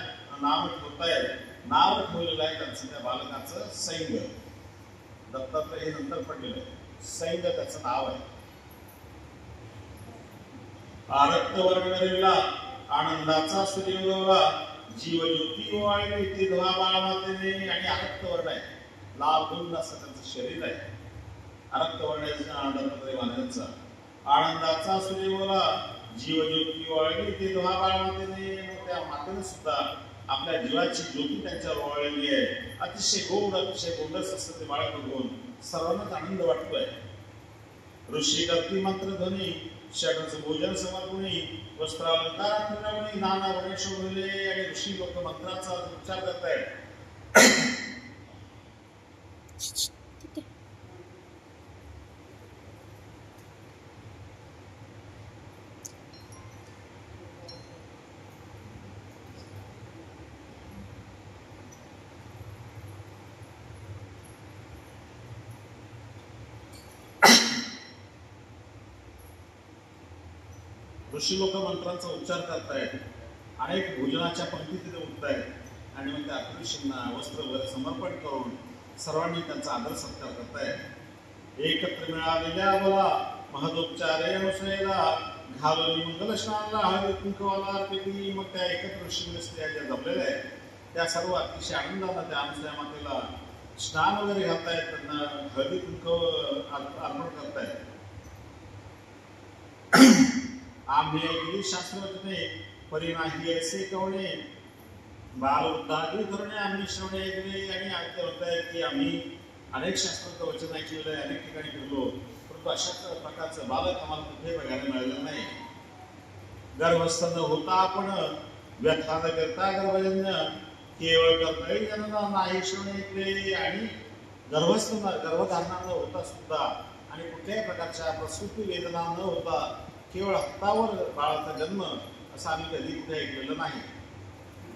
नाम ठेवतायत. नाव ठेवलेलं आहे त्यांचं त्या बालकाचं सैंग. दत्तात्रय हे नंतर पडलेलं आहे, सैंग त्याचं नाव आहे. रक्त वर्णविला आनंदाचा सूर्योदय जीव ज्योती ओवाळली ती धवा बाळमातेने. आणि रक्त वर्ण आहे, लाल गुंड असं त्यांचं शरीर आहे. रक्त वर्ण दत्तात्रय महाराजांचा. आनंदाचा सूर्योदय जीव ज्योती ओवाळली ती धवा बाळमातेने. त्या मातेने सुद्धा आपल्या जीवाची ज्योती त्यांच्यावर ओवाळलेली आहे. अतिशय गोड, अतिशय गोंडस असं ते बाळक बघून सर्वांनाच आनंद वाटतोय. ऋषी करती मंत्रध्वनी षडच भोजन समर्पणी वस्त्रालंकार फिरवणी नाना वर्णे शोभले. आणि ऋषी लोक मंत्राचा उच्चार करतायत. ऋषी लोक मंत्रांचा उच्चार करतायत. अनेक भोजनाच्या पंक्ती तिथे उठतायत आणि मग त्या ऋषींना वस्त्र वगैरे समर्पण करून सर्वांनी त्यांचा आदर सत्कार करतायत. एकत्र मिळालेल्या बोला महदोपचारे अनुसयला घालून मंगल स्नानाला हळदी कुंकवाला अर्पिती. मग त्या एकत्र ऋषी स्त्रिया ज्या जमलेल्या आहेत त्या सर्व अतिशय आनंदानं त्या अनुसया मातेला स्नान वगैरे घालतायत, त्यांना हळदी कुंकव अर्पण करतायत. आम्ही ऐकली शास्त्रवचने परी नाही ऐसे कवणे बाल उद्धारी धरणे आम्ही श्रवणे ऐकले. आणि ते म्हणताय की आम्ही अनेक शास्त्राचं वचन ऐकलेलं आहे, अनेक ठिकाणी फिरलो, परंतु अशा प्रकारचं बालक आम्हाला कुठे बघायला मिळालं नाही. गर्भस्थ न होता आपण व्यथा न करता गर्भजन्य केवळ कर्तव्य जनना नाही श्रवणे ऐकले. आणि गर्भधारणा न होता सुद्धा आणि कुठल्याही प्रकारच्या प्रसूती वेदना न होता केवळ हत्तावर बाळाचा जन्म असं आम्ही कधी कुठे ऐकलेलं नाही.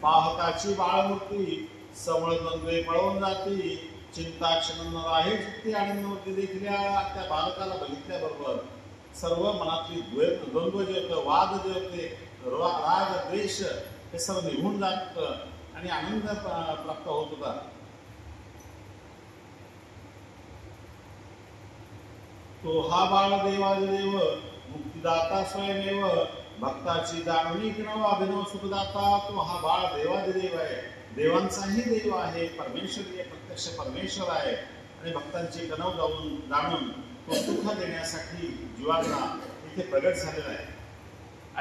पाहकाची बाळमूर्ती समळ द्वंद्वे पळवून जाती चिंता क्षण आहे चित्ती आनंदमूर्ती देखील. त्या बालकाला बघितल्याबरोबर सर्व मनातली द्वंद्व जे होतं, वाद जे होते, राग द्वेष हे सर्व निघून जात आणि आनंद प्राप्त होत होता. तो हा बाळ देवादिदेव मुक्तिदाता स्वयमेव भक्ताची जाणवणी किंवा अभिनव सुखदाता. तो हा बाळ देवादिदेव आहे, देवांचाही देव आहे, परमेश्वरी प्रत्यक्ष परमेश्वर आहे. आणि भक्तांची कणव जाणून तो सुख देण्यासाठी जीवांना इथे प्रगट झालेला आहे.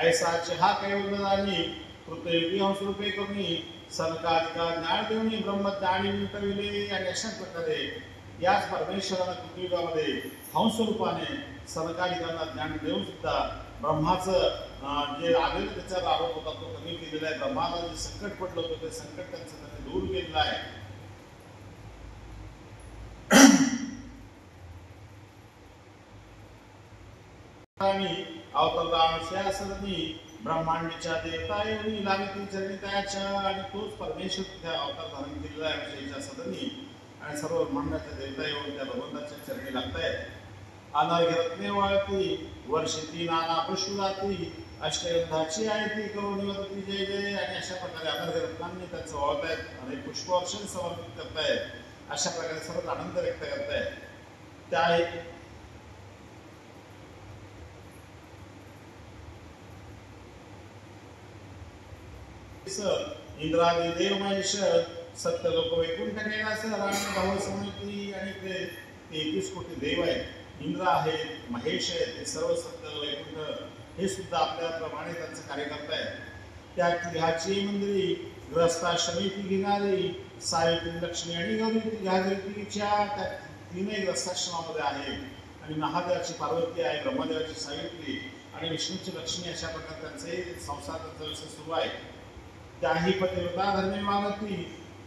ऐसाचे हा कैवल्याने कृतयुगी हंसरूपे करुणी सनकादिका ज्ञान देऊनी ब्रह्मज्ञानी मिटविले. आणि अशा प्रकारे याच परमेश्वरानं कृतयुगामध्ये हंसरूपाने सनकाने त्यांना ज्ञान देऊन सुद्धा ब्रह्माचं जे आलेलं त्याच्यावर आरोप होता तो कमी केलेला आहे. ब्रह्माला जे संकट पडलं होतं ते संकट त्यांचं त्यांनी दूर केलेलं आहे. अवतरला सरणी ब्रह्मांडीच्या देवता एवढी लागती चरणी त्याच्या आणि तोच परमेश्वर त्या अवतार धारण केलेला आहे विषयीच्या सदनी आणि सर्व ब्रह्मांडाच्या देवता येऊन त्या भगवंताच्या चरणी लागतायत. अनार्घ्य रत्ने वाळती वर्षिती नाना पुष्प जाती अष्टयुद्धाची आहे ती करुणी वदती जय जय. आणि अशा प्रकारे अनार्घ्य रत्नांनी त्यांचं वाळतायत आणि पुष्पवर्षण समर्पित करतायत. अशा प्रकारे सर्व आनंद व्यक्त करतायत. त्या इंद्रादी देव महेश सत्य लोक वैकुंठ कैलास राणी भाव समिती आणि ते 33 कोटी देव आहेत. इंद्र आहेत, महेश आहेत, हे सर्व सत्य वैकुंठ हे सुद्धा आपल्याप्रमाणे त्यांचं कार्य करतायत. त्या तिघाची मंदिरी ग्रस्ताश्रमी ती घेणारी सावित्री लक्ष्मी आणि गौरी घागरीच्या त्या तीनही ग्रस्ताश्रमामध्ये आहेत. आणि महादेवाची पार्वती आहे, ब्रह्मदेवाची सावित्री आणि विष्णूची लक्ष्मी. अशा प्रकारे त्यांचे संसार त्यांचा विषय सुरू आहे. त्याही पतिव्रता धर्मे मागती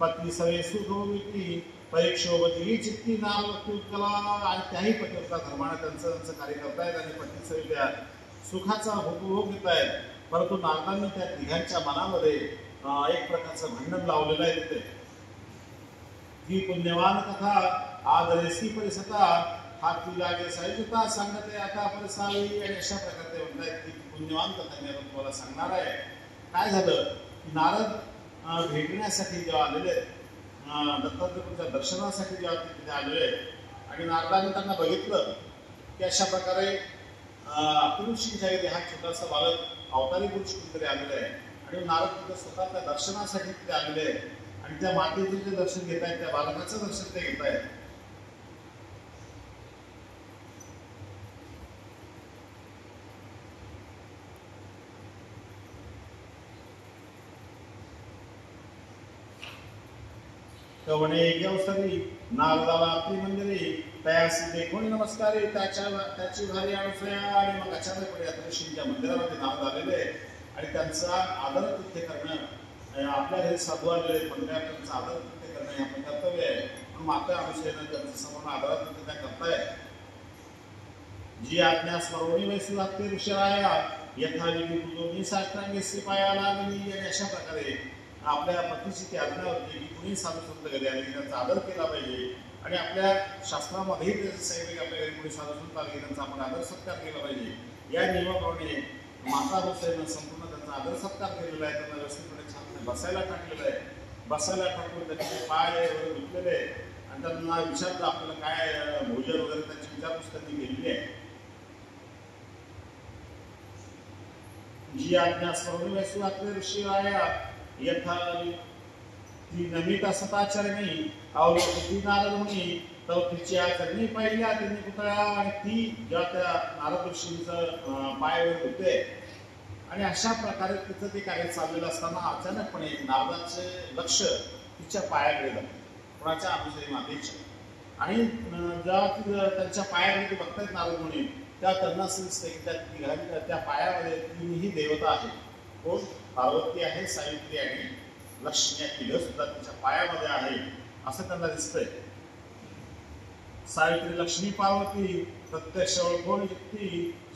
पत्नी सवे सुख होती परीक्षोवती चित्ती नाम उत्कला. आणि त्याही पतिव्रता धर्माने त्यांचं कार्य करतायत आणि पत्नी सवे सुखाचा उपभोग घेत आहेत. परंतु नारदांनी त्या तिघांच्या मनामध्ये एक प्रकारचं भांडण लावलेलं आहे. तिथे ती पुण्यवान कथा आदरेसी परिसता हाती लागे साहित्यता सांगते आता परिसावी. आणि अशा प्रकारे ते म्हणतायत की पुण्यवान कथा मी तुम्हाला सांगणार आहे. काय झालं की नारद भेटण्यासाठी जेव्हा आलेले दत्तात्रयाच्या दर्शनासाठी जेव्हा ते तिथे आलेले आणि नारदाने त्यांना बघितलं की अशा प्रकारे पुरुषींच्या इथे हा छोटासा बालक अवतारी पुरुष कुठेतरी आलेला आहे आणि नारद तिथे स्वतः त्या दर्शनासाठी तिथे आलेले आहेत. आणि त्या मातेचे जे दर्शन घेत आहेत त्या बालकाचं दर्शन ते घेत आहेत. कवणे अवसरी नारदाला आपली मंदिरे तयासी देखून नमस्कारे त्याची भारी अनुसया. आणि मग अचानकपणे ऋषींच्या मंदिरामध्ये नारद आलेले आणि त्यांचा आदर तिथे करणं आपल्या घरी साधू आलेले मंदिरात त्यांचा आदर तिथे करणं हे आपण कर्तव्य आहे. म्हणून माता अनुसयानं त्यांचं समोर आदरात तिथे त्या करतायत. जी आज्ञा स्मरणी वैसू लागते ऋषराया यथाविधी दोन्ही शास्त्रांगी पाया लागली. आणि अशा प्रकारे आपल्या पतीची ती आज्ञा होती की कुणी साधू संत घरी आले की त्यांचा आदर केला पाहिजे. आणि आपल्या शास्त्रामध्येही त्याचं सैनिक आपल्या घरी कुणी साधू संत आले की त्यांचा आपण आदर सत्कार केला पाहिजे. या नियमाप्रमाणे माता अनुसयानं संपूर्ण त्यांचा आदर सत्कार केलेला आहे. त्यांना व्यवस्थितपणे छान बसायला टाकलेलं आहे. बसायला टाकून त्यांचे पाय वगैरे धुतलेले आणि त्यांना विचारलं आपल्याला काय भोजन वगैरे त्यांची विचारपूस त्यांनी केलेली आहे. जी आज्ञा स्मरणी वैसू लागते ऋषीराया यथा ती नमित सताचरणी अवलोकती नारद मुनी तर तिची आचरणी पाहिल्या त्यांनी पुतळ्या. आणि ती जेव्हा त्या नारद ऋषींचं पायावर होते आणि अशा प्रकारे तिथं ते कार्य चाललेलं असताना अचानकपणे नारदाचे लक्ष तिच्या पायाकडे जातं, कोणाच्या अनुसरी मातेच्या. आणि जेव्हा त्यांच्या पायाकडे ते बघतायत नारद मुनी त्या त्यांना समजते की त्या पायामध्ये तीनही देवता आहेत. कोण? पार्वती आहे, सावित्री आणि लक्ष्मी. या तिघं सुद्धा तिच्या पायामध्ये आहे असं त्यांना दिसतंय. सावित्री लक्ष्मी पार्वती प्रत्यक्ष ओळखून युक्ती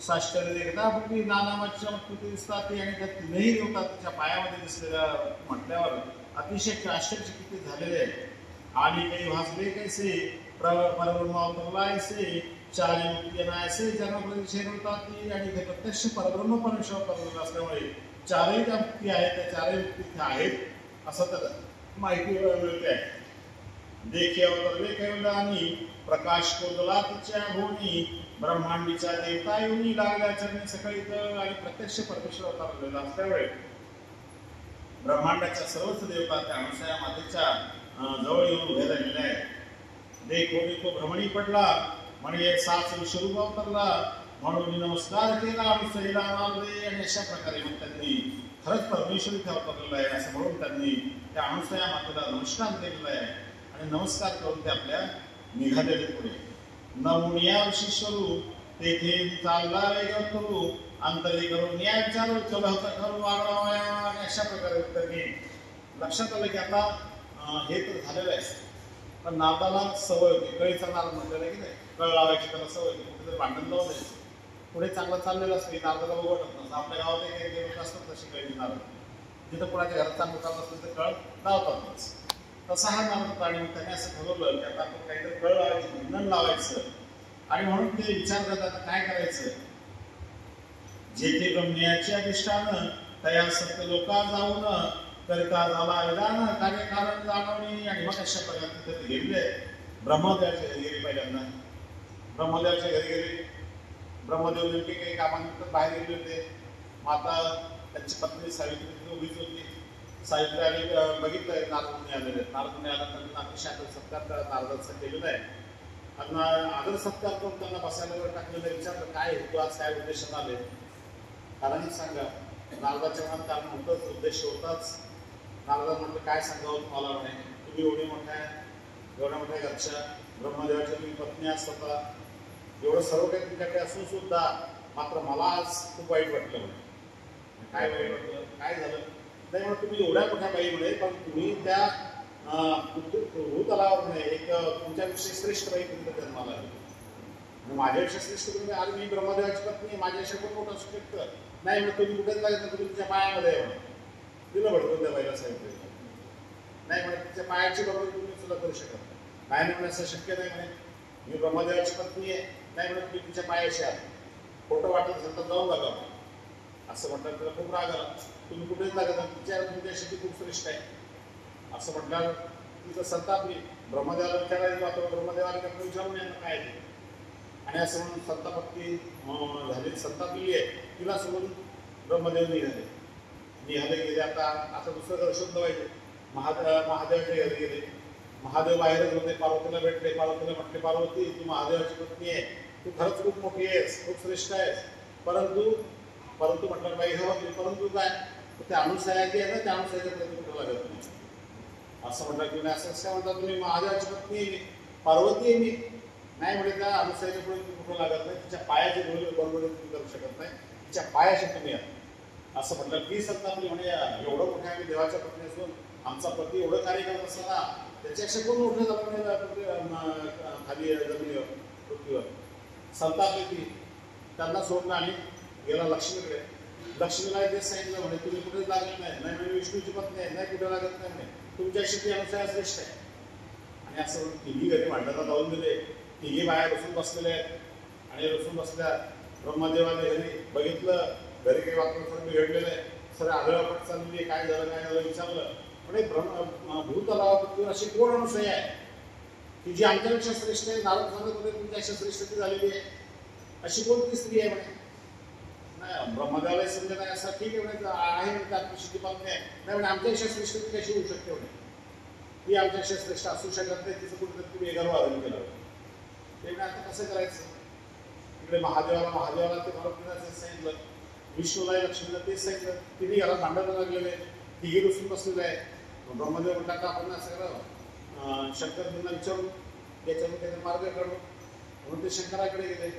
साष्टर्य देखतापुटी नानामाच्या मत्कृती दिसतात. आणि त्या तीनही देवता तिच्या पायामध्ये दिसलेल्या म्हटल्यावर अतिशय आश्चर्यचकित झालेले आहे. आणि काही भासले कैसे परब्रह्म ऐसे चारी मुक्ती ऐसे जन्मप्रतिषेध होतात. आणि ते प्रत्यक्ष परब्रह्म परमेश्वर परब्रह्म असल्यामुळे चारही ज्या मुक्ती आहेत त्या चारही मुक्ती इथे आहेत असं तर माहिती मिळते आहे. देखे अवतरले कैवल्यानी प्रकाश कोदला तिच्या भोवनी ब्रह्मांडीच्या देवता येऊनी लागल्या चरणी सकाळीत. आणि प्रत्यक्ष परमेश्वर अवतरलेला असल्यामुळे ब्रह्मांडाच्या सर्वच देवता त्या अनुसया मातेच्या जवळ येऊन उभे राहिलेल्या आहेत. देखो तो भ्रमणी पडला म्हणजे साच विश्वरूप अवतरला म्हणून नमस्कार केला अनुसयाला मारले. आणि अशा प्रकारे मग त्यांनी खरंच परमेश्वर इथे अवतरलेला आहे असं म्हणून त्यांनी त्या अनुसया मातेला नमस्कार केलेला आहे. आणि नमस्कार करून ते आपल्या निघालेले पुढे. नमुनिया ऋषीश्वरू तेथे चालला वेग करू अंतरी करून या विचार चल होता करू आणि अशा प्रकारे त्यांनी लक्षात आलं की आता हे तर झालेलं आहे. पण नारदाला सवय होती, कळीचा नारद म्हटलेला आहे की नाही, कळ लावायची त्याला सवय होती, कुठेतरी भांडण लावून द्यायची. पुढे चांगलं चाललेलं असतं नारदाला उघडत नसतं. आपल्या गावात काही लोक असतात तशी कळी नारद, जिथं कोणाच्या घरात चांगलं चालत असेल तर कळ लावतातच. तसा हा नारद होता आणि त्याने असं ठरवलं की आता आपण काहीतरी कळ लावायची, भांडण लावायचं. आणि म्हणून ते विचार करतात काय करायचं. जेथे ब्रह्मण्याचे अधिष्ठान तया सत्य लोका जाऊन करिता झाला विधान कार्य कारण जाणवणी. आणि मग अशा प्रकारे तिथे गेले ब्रह्मदेवाच्या घरी गेले. पहिल्यांदा ब्रह्मदेवाच्या घरी गेले. ब्रह्मदेव नेमके काही कामानिमित्त बाहेर गेले होते. माता त्यांची पत्नी सावित्री उभीच होती. सावित्री आणि बघितलंय नारदमुनी आलेले. नारदमुनी आल्यानंतर अतिशय सत्कार नारदाचा केलेला आहे. आणि आदर सत्कार करून त्यांना बसायला टाकलेलं. विचारलं काय तू आज काय उद्देशाने आले, कारण सांगा. नारदाच्या मनात कारण होतंच, उद्देश होताच. नारदा म्हटलं काय सांगावं तुम्हाला म्हणे, तुम्ही एवढ्या मोठ्या घरच्या ब्रह्मदेवाच्या तुम्ही पत्नी असता, एवढं सर्व काही तुमच्याकडे असून सुद्धा मात्र मला आज खूप वाईट वाटलं म्हणे. काय वाईट वाटलं, काय झालं. नाही म्हणून तुम्ही एवढ्या मोठ्या बाई म्हणे, पण तुम्ही त्या भूतलावर म्हणे एक तुमच्यापेक्षा श्रेष्ठ बाई तुमच्या जन्माला आली. माझ्यापेक्षा श्रेष्ठ तुम्ही, आज मी ब्रह्मदेवाची पत्नी, माझ्यापेक्षा कोण मोठं असू शकतं. नाही म्हणून तुम्ही कुठेच लागत तुम्ही तुमच्या पायामध्ये आहे म्हणून तिला भडकून त्या बाईला सांगितलं. नाही म्हणे तिच्या पायाची बरोबर तुम्ही सुद्धा करू शकत नाही म्हणे, असं शक्य नाही म्हणे. मी ब्रह्मदेवाची पत्नी आहे, नाही म्हणत तुम्ही तिच्या पायाशी आहात, खोटं वाटत असेल तर जाऊन बघा असं म्हटलं. त्याला खूप राग आला. तुम्ही कुठेच लागत तुमच्याशी खूप श्रेष्ठ आहे असं म्हटल्यावर तिथं संतापली. ब्रह्मदेवाला विचारायचं आता ब्रह्मदेवाला विचारून काय ते. आणि असं म्हणून संतापत्ती झाली, संतापली आहे. तिला सोडून ब्रह्मदेव निघाले गेले. आता दुसरं घर शोधलं पाहिजे. महादेवाच्या घरी गेले. महादेव बाहेरच होते. पार्वतीला भेटले. पार्वतीला म्हटले पार्वती तू महादेवाची पत्नी आहे, तू खरंच खूप मोठी आहेस, खूप श्रेष्ठ आहेस. परंतु म्हटलं बाई हो, परंतु काय त्या अनुसया जी आहे ना, त्या अनुसयाच्या प्रति कुठं लागत नाही असं म्हटलं. की नाही असं काय म्हणता तुम्ही, महादेवाची पत्नी पार्वती आहे मी. नाही म्हणजे त्या अनुसयाच्या पुढे कुठं लागत नाही. तिच्या पायाचे बरोबर तुम्ही करू शकत नाही, तिच्या पायाशी तुम्ही असं म्हटलं. की संतापली म्हणे एवढं मोठं आम्ही देवाच्या पत्नी असून आमचा पती एवढं कार्य करत असताना त्याच्यापेक्षा कोण मोठं झालं खाली जमिनीवर पृथ्वीवर. संतापली ती. त्यांना सोडलं आणि गेला लक्ष्मीकडे. लक्ष्मीला तेच सांगितलं म्हणे तुम्ही कुठेच लागत नाही. नाही म्हणजे विष्णूची पत्नी आहे, नाही कुठे लागत नाही म्हणे, तुमच्याशी ती अनुसया श्रेष्ठ आहे. आणि असं म्हणून तिघी घरी भांडणाला जाऊन दिले. तिघी बाया बसून बसलेल्या आहेत आणि बसून बसल्या. ब्रह्मदेवाने घरी बघितलं, घरी काही वातावरण बिघडलेलं आहे. सर आढळपट चाललेली, काय झालं विचारलं. म्हणजे भूतलावर अशी कोण अनुसया आहे की जी आमच्यापेक्षा श्रेष्ठ आहे. नारद सांगत होते तुमच्यापेक्षा श्रेष्ठ झालेली आहे, अशी कोणती स्त्री आहे म्हणे. नाही ब्रह्मदेवाला समजत नाही. असं ठीक आहे म्हणे, आहे म्हणजे आत्मशुद्धी पत्नी आहे. नाही म्हणजे आमच्यापेक्षा श्रेष्ठ ती कशी होऊ शकते म्हणे. ती आमच्यापेक्षा श्रेष्ठ असू शकत नाही, तिचं कुठेतरी तुम्ही गर्व आरोग्य केलं. ते म्हणजे आता कसं करायचं. इकडे महादेवाला ते भरपूर सांगितलं, विष्णूला लक्ष्मीला तेच सांगितलं. तिने घरात भांडायला लागलेले, तिघी बसून बसलेले आहे. ब्रह्मदेव म्हटलं का आपण असं करावं, शंकरजींना विचारून याच्यावर त्याचा मार्ग काढू. म्हणून ते शंकराकडे गेले.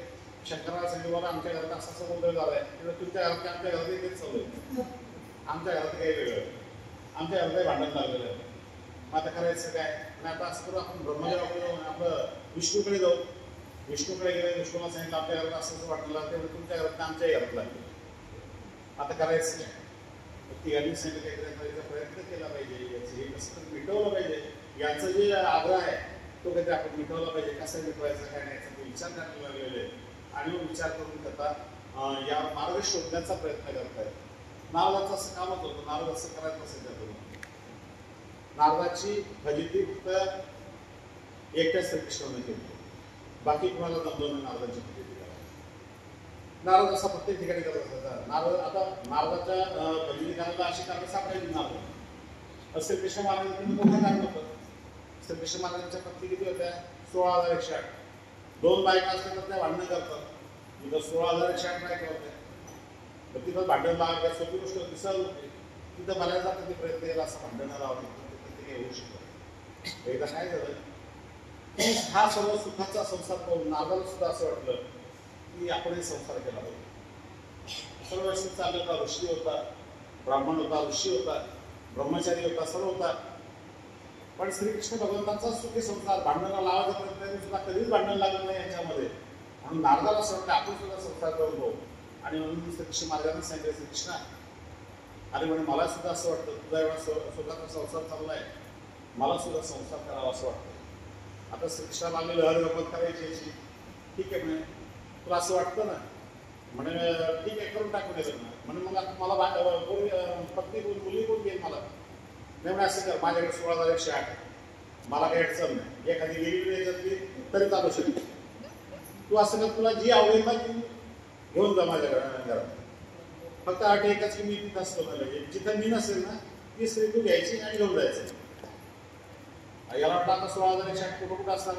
शंकराला सांगितलं बाबा आमच्या घरात असा गोंधळ झाला आहे. तुमच्या घरात आमच्या घरात तेच चालू आहे, आमच्या घरात काही वेगळं, आमच्या घरातही भांडण लागलेलं आहे. मग आता करायचं काय. आणि आता असं करू आपण ब्रह्मदेवाकडे जाऊ, आपलं विष्णूकडे जाऊ. विष्णूकडे गेले. विष्णूला सांगितलं आपल्या घरात असं वाटलं, तेवढं तुमच्या घरात आमच्याही घरात लागलं. आता करायचं काय. तिघांनी सांगितलं काहीतरी करायचा प्रयत्न केला पाहिजे, याचं हे कसं मिटवलं पाहिजे. याचं जे आग्रह आहे तो काहीतरी आपण मिटवला पाहिजे. कसं मिटवायचं काय नाही याचा विचार करायला लागलेले. आणि मग विचार करून करता या मार्ग शोधण्याचा प्रयत्न करतायत. नारदाचं असं कामच होतं. नारद असं करायचं असेल त्यातून. नारदाची फजिती फक्त एकट्या श्रीकृष्णाने केली, बाकी कुणाला जमलं नाही नारदाची फजिती करायला. नारद असा प्रत्येक ठिकाणी करत असायचा. नारद आता नारदाच्या फजिती करायला अशी कारण सापडायची नारद. श्रीकृष्ण महाराजांनी मोठं कारण होतं. श्रीकृष्ण महाराजांच्या पत्नी किती होत्या, 16,108. 2 बायका असल्या तर त्या भांडणं करतात. तिथं 16,108 बायका होत्या. तर तिथं भांडण लावायला सोपी गोष्ट होती, सहज होती. तिथं बऱ्याचदा कधी प्रयत्न केला असं भांडणं लावलं ते काही होऊ शकत. एकदा काय झालं, हा सर्व सुखाचा संसार पाहून नारदाला सुद्धा असं वाटलं की आपण संसार केला पाहिजे. सर्व व्यवस्थित चाललं होता. ऋषी होता, ब्राह्मण होता, ऋषी होता, ब्रह्मचारी होता, सर्व होता. पण श्रीकृष्ण भगवंतांचा सुखी संसार, भांडणाला लावायचा प्रयत्न सुद्धा कधीच भांडण लागत नाही यांच्यामध्ये. म्हणून नारदाला असं वाटतं आपण सुद्धा संसार करतो. आणि म्हणून श्रीकृष्ण महाराजांनी सांगितलं, श्रीकृष्णा आणि म्हणे मला सुद्धा असं वाटतं तुझा एवढा स्वतःचा संसार चाललाय, मला सुद्धा संसार करावा असं वाटतं. आता श्रीकृष्णाला आम्ही लहर गमत करायची याची. ठीक आहे म्हणे, तुला असं वाटतं ना, म्हणे ठीक आहे करून टाकून येतं ना. म्हणे मग आता मला पत्नी मुली कोण घेईल मला? नाही म्हणे असं कर, माझ्याकडे 16,108, मला काही अडचण नाही, एखादी गेली याच्यातली तरी चालू शकते. तू असं कर, तुला जी आवडेल ना ती घेऊन जा माझ्या घरात. फक्त अट एकच की मी तिथं असतो ना, जिथं मी नसेल ना ती स्त्री तू घ्यायची आणि घेऊन जायचं. याला वाटतं आता 16,108 कुठं कुठं असणार.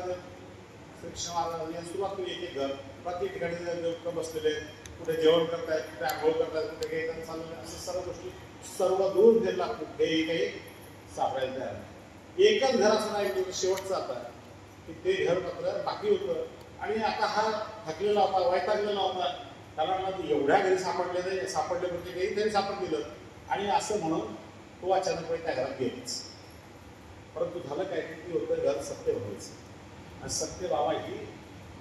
श्रीकृष्ण महाराजांनी सुरुवात केली. एक घर प्रत्येक ठिकाणी लोक बसलेले, कुठे जेवण करतायत, कुठे आंघोळ करतायत, कुठे काही चाललेलं, असं सर्व गोष्टी सर्व दूर गेला. कुठेही काही सापडायला तयार नाही. एकच घर असं नाही शेवटचं आता की ते घर मात्र बाकी होतं. आणि आता हा थकलेला होता, वैतागलेला होता. कारण एवढ्या घरी सापडले म्हणजे काही तरी सापडलेलं. आणि असं म्हणून तो अचानकपणे त्या घरात गेलाच. परंतु झालं काय की ती होतं घर सत्यभामाचं. आणि सत्यभामा ही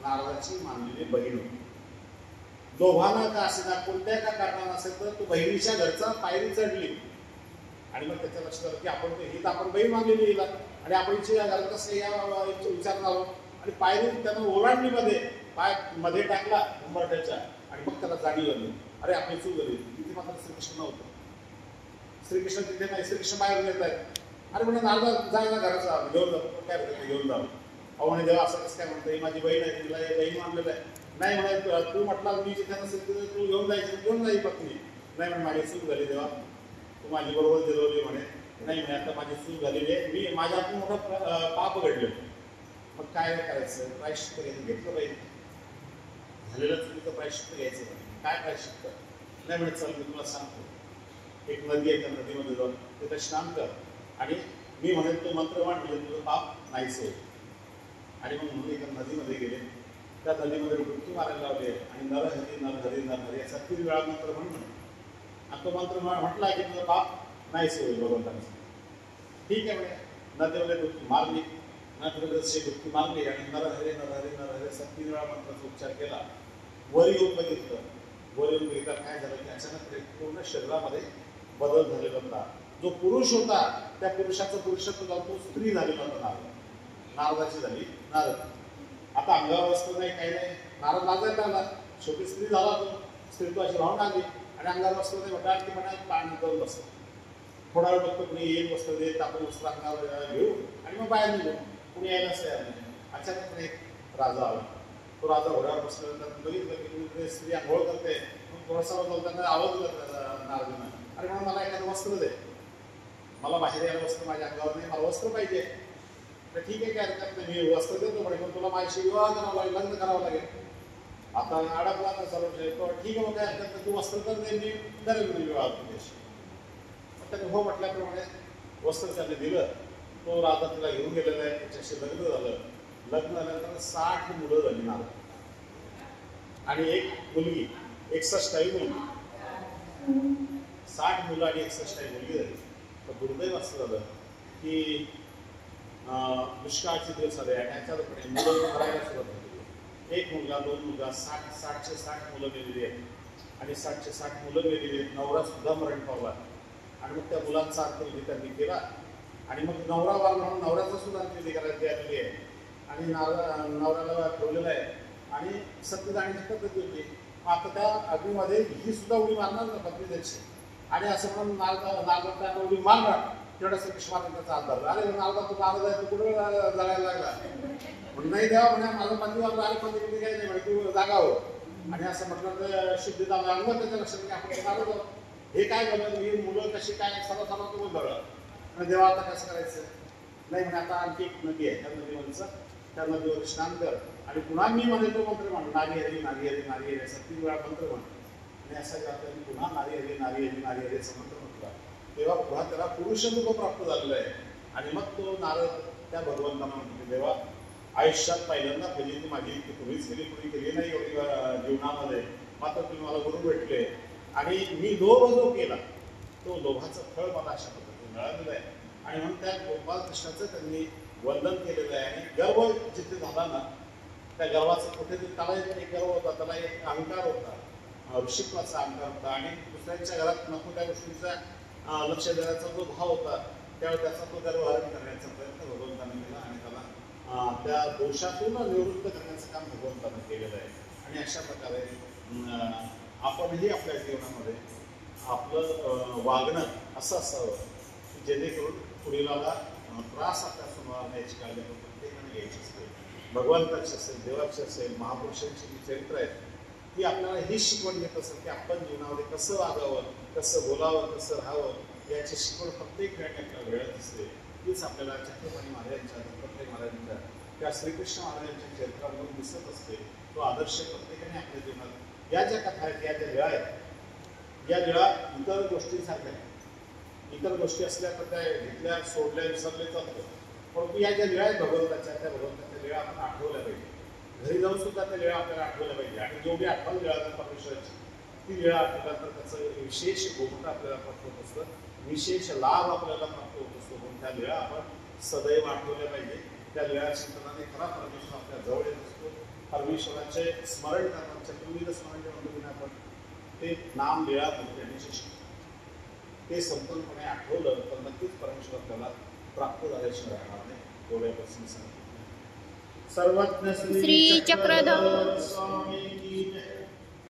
नारदाची मानलेली बहीण होती. लोभानं का असेना, कोणत्या का कारणानं असेल तर तो बहिणीच्या घरचा पायरी चढली. आणि मग त्याच्या लक्षात आलं की आपण ही तर आपण बहीण मानलेली हिला, आणि आपण हिची घरात कसं या विचार आलो. आणि पायरी त्यानं ओलांडणीमध्ये पाय मध्ये टाकला उंबरठ्याच्या. आणि मग त्याला जाणीव झाली, अरे आपली चूक झाली. तिथे मात्र श्रीकृष्ण नव्हतं. श्रीकृष्ण तिथे नाही, श्रीकृष्ण बाहेर येत आहेत. अरे म्हणजे नारदा जाय ना घराचा, घेऊन जातो काय घेऊन जाऊ. अहो म्हणे देवा असं कसं काय म्हणतं, ही माझी बहीण आहे, तिला बहीण मानलेलं आहे. नाही म्हणे तू म्हटला मी जिथे नसेल तिथे तू घेऊन जायचं, घेऊन जाई पत्नी. नाही म्हणे माझी चूक झाली देवा, तू माझी बरोबर दिलवली. म्हणे नाही म्हणे आता माझी चूक झालेली आहे, मी माझ्या हातून मोठं पाप घडलं. मग काय करायचं, प्रायश्चित्त घेतलं पाहिजे. झालेलं चुकीचं प्रायश्चित्त घ्यायचं. काय प्रायश्चित्त? नाही म्हणे चल मी तुला सांगतो, एक नदी आहे, त्या नदीमध्ये जाऊन तिथं स्नान कर. आणि मी म्हणेन तो मंत्र म्हण, म्हणजे तुझं पाप नाहीच होईल. आणि मग म्हणून एका नदीमध्ये गेले. त्या नदीमध्ये डुबकी मारायला लावले. आणि नर हरी नर हरी नर हरी असा 3 वेळा मंत्र म्हणून. आणि तो मंत्र म्हटला की तुझं पाप नाहीच होईल भगवंतांचं. ठीक आहे म्हणे. नदीमध्ये डुबकी मारली, नदीमध्ये डुबकी मारली आणि नर हरे नर हरे नर हरे असा 3 वेळा मंत्राचा उच्चार केला. वर येऊन बघितलं. वर येऊन बघितलं काय झालं की अचानक पूर्ण शरीरामध्ये बदल झालेला होता. जो पुरुष होता त्या पुरुषाचं पुरुषत्व जाऊन तो स्त्री झालेला होता. नारदाची झाली नारद. आता अंगावर वस्त्र नाही, काही नाही. नारद लाजायला लागला. शेवटी स्त्री झाला तो. स्त्रीत्वाची भावना आली आणि अंगावर वस्त्र नाही म्हटलं की म्हणा पाणी करून बसतो. थोडा वेळ बघतो कुणी येईल, वस्त्र देत, आपण वस्त्र अंगावर घेऊ आणि मग बाहेर निघू. कुणी यायला तयार नाही. अचानक एक राजा आला. तो राजा घोड्यावर बसल्यानंतर बघितलं की स्त्री आंघोळ करते. मग थोडासा बोलताना आवाज दिला नारदांना, अरे म्हणून मला एखादं वस्त्र दे, मला बाहेर यायला वस्त्र माझ्या अंगावर नाही, मला वस्त्र पाहिजे. तर ठीक आहे काय हरकत नाही, मी वस्त्र देतो म्हणे, पण तुला माझ्याशी विवाह करावा लागेल, लग्न करावं लागेल. आता अडकला ना चालू ठीक आहे मग काय हरकत नाही, तू वस्त्र तर दे, मी करेल विवाह तुझ्याशी. त्याने हो म्हटल्याप्रमाणे वस्त्र त्याने दिलं. तो राजा तिला घेऊन गेलेला आहे, त्याच्याशी लग्न झालं. लग्न झाल्यानंतर 60 मुलं झाली नारद. आणि एक मुलगी, 61 मुलगी. 60 मुलं आणि 61 मुलगी झाली. तर दुर्दैव असं झालं की दुष्काळाचे दिवस आले आणि त्याच्याकडे मुलं करायला सुरुवात झाली. एक मुलगा, 2 मुलगा, 60 मुलं मेलेली आहेत. आणि 60 मुलं मेलेली आहेत. नवरा सुद्धा मरण पावला. आणि मग त्या मुलांचा अंत्यविधी त्यांनी केला. आणि मग नवरा वार म्हणून नवऱ्याचा सुद्धा अंत्यविधी करायची आलेली आहे. आणि नवऱ्याला ठेवलेलं आहे. आणि सत्य जाण्याची पद्धती होती. आता त्या अग्नीमध्ये ही सुद्धा उडी मारणार ना पत्नी त्याची. आणि असं म्हणून नारदा उडी मारणार तेवढा श्रीकृष्ण त्याचा हात धरला. अरे नारदा तू नारद आहे, तू कुठे जळायला लागला. म्हणून नाही द्यावा म्हणे, माझं पत्नीवर आले पण तिकडे काही नाही म्हणे, तू जागा हो. आणि असं म्हटलं तर शुद्धीचा अंग त्याच्या लक्षात की आपण नारद आहोत. हे काय झालं, ही मुलं कशी काय सर्व तो धरलं. आणि देवा आता कसं करायचं. नाही म्हणे आता आणखी एक नदी आहे, त्या नदीवरचं त्या नदीवर स्नान कर. आणि पुन्हा मी म्हणे तो मंत्र म्हण, नारी हरी नारी हरी नारी हरी असा 3 वेळा मंत्र म्हण. आणि असा त्यांनी पुन्हा नारी हरी नारी हरी नारी हरी असं मंत्र म्हटला. तेव्हा पुन्हा त्याला पुरुषत्व प्राप्त झालेलं आहे. आणि मग तो नारद त्या भगवंतांना म्हणतो, देवा आयुष्यात पहिल्यांदा फजिती माझी ती कुणीच कुणी केली नाही एवढी जीवनामध्ये. मात्र तुम्ही मला गुरु भेटले आणि मी लोभ जो केला तो लोभाचं फळ मला अशा पद्धतीने मिळालेलं आहे. आणि म्हणून त्या गोपाल कृष्णाचं त्यांनी वंदन केलेलं आहे. आणि गर्व जिथे झाला ना त्या गर्वाचं कुठेतरी त्याला एक गर्व होता, त्याला एक अहंकार होता, ऋषित्वाचा अहंकार होता. आणि दुसऱ्यांच्या घरात नको त्या गोष्टींचा लक्ष देण्याचा जो भाव होता त्यावेळी त्याचा तो गर्व हरण करण्याचा प्रयत्न भगवंताने केला आणि त्याला त्या दोषातून निवृत्त करण्याचं काम भगवंताने केलेलं आहे. आणि अशा प्रकारे आपणही आपल्या जीवनामध्ये आपलं वागणं असं असावं की जेणेकरून पुढीलाला त्रास आपल्यापासून होणार याची काळजी आपण प्रत्येकाने घ्यायची असते. भगवंताची असेल, देवाची असेल, महापुरुषांची जी चरित्र आहेत ती आपल्याला ही शिकवण देत असेल की आपण जीवनामध्ये कसं वागावं, कसं बोलावं, कसं राहावं याची शिकवण प्रत्येक ठिकाणी आपल्याला मिळत असते. तीच आपल्याला छत्रपती महाराजांच्या, दत्तात्रय महाराजांच्या त्या श्रीकृष्ण महाराजांच्या चरित्रामधून दिसत असते. तो आदर्श प्रत्येकाने आपल्या जीवनात या ज्या कथा आहेत, या ज्या लीळा आहेत, या लीळा इतर गोष्टींसारख्या इतर गोष्टी असल्या तर त्या घेतल्या, सोडल्या, विसरले जातं. परंतु या ज्या लीळा आहेत भगवंताच्या, त्या भगवंताच्या लीळा आपण आठवल्या पाहिजे. घरी जाऊन सुद्धा त्या लीळा आपल्याला आठवल्या पाहिजे. आणि जेवढी आठवण लीळा परमेश्वराची ती लीळा आठवल्यानंतर त्याचं विशेष गोष्ट आपल्याला प्राप्त होत असतं, विशेष लाभ आपल्याला प्राप्त होत असतो. म्हणून त्या लीळा आपण सदैव आठवल्या पाहिजे. त्या लीळा चिंतनाने खरा परमेश्वर आपल्या जवळ येत असतो. परमेश्वराचे स्मरण करणार, चतुर्विध स्मरण जे म्हणतो आपण ते नाम लीळा बोलण्याचे शिकतो. ते संपूर्णपणे आठवलं तर नक्कीच परमेश्वर आपल्याला प्राप्त झाल्याशिवाय राहणार नाही. एवढ्यापासून सांगितलं. सर्वज्ञ श्री चक्रधर स्वामी की जय.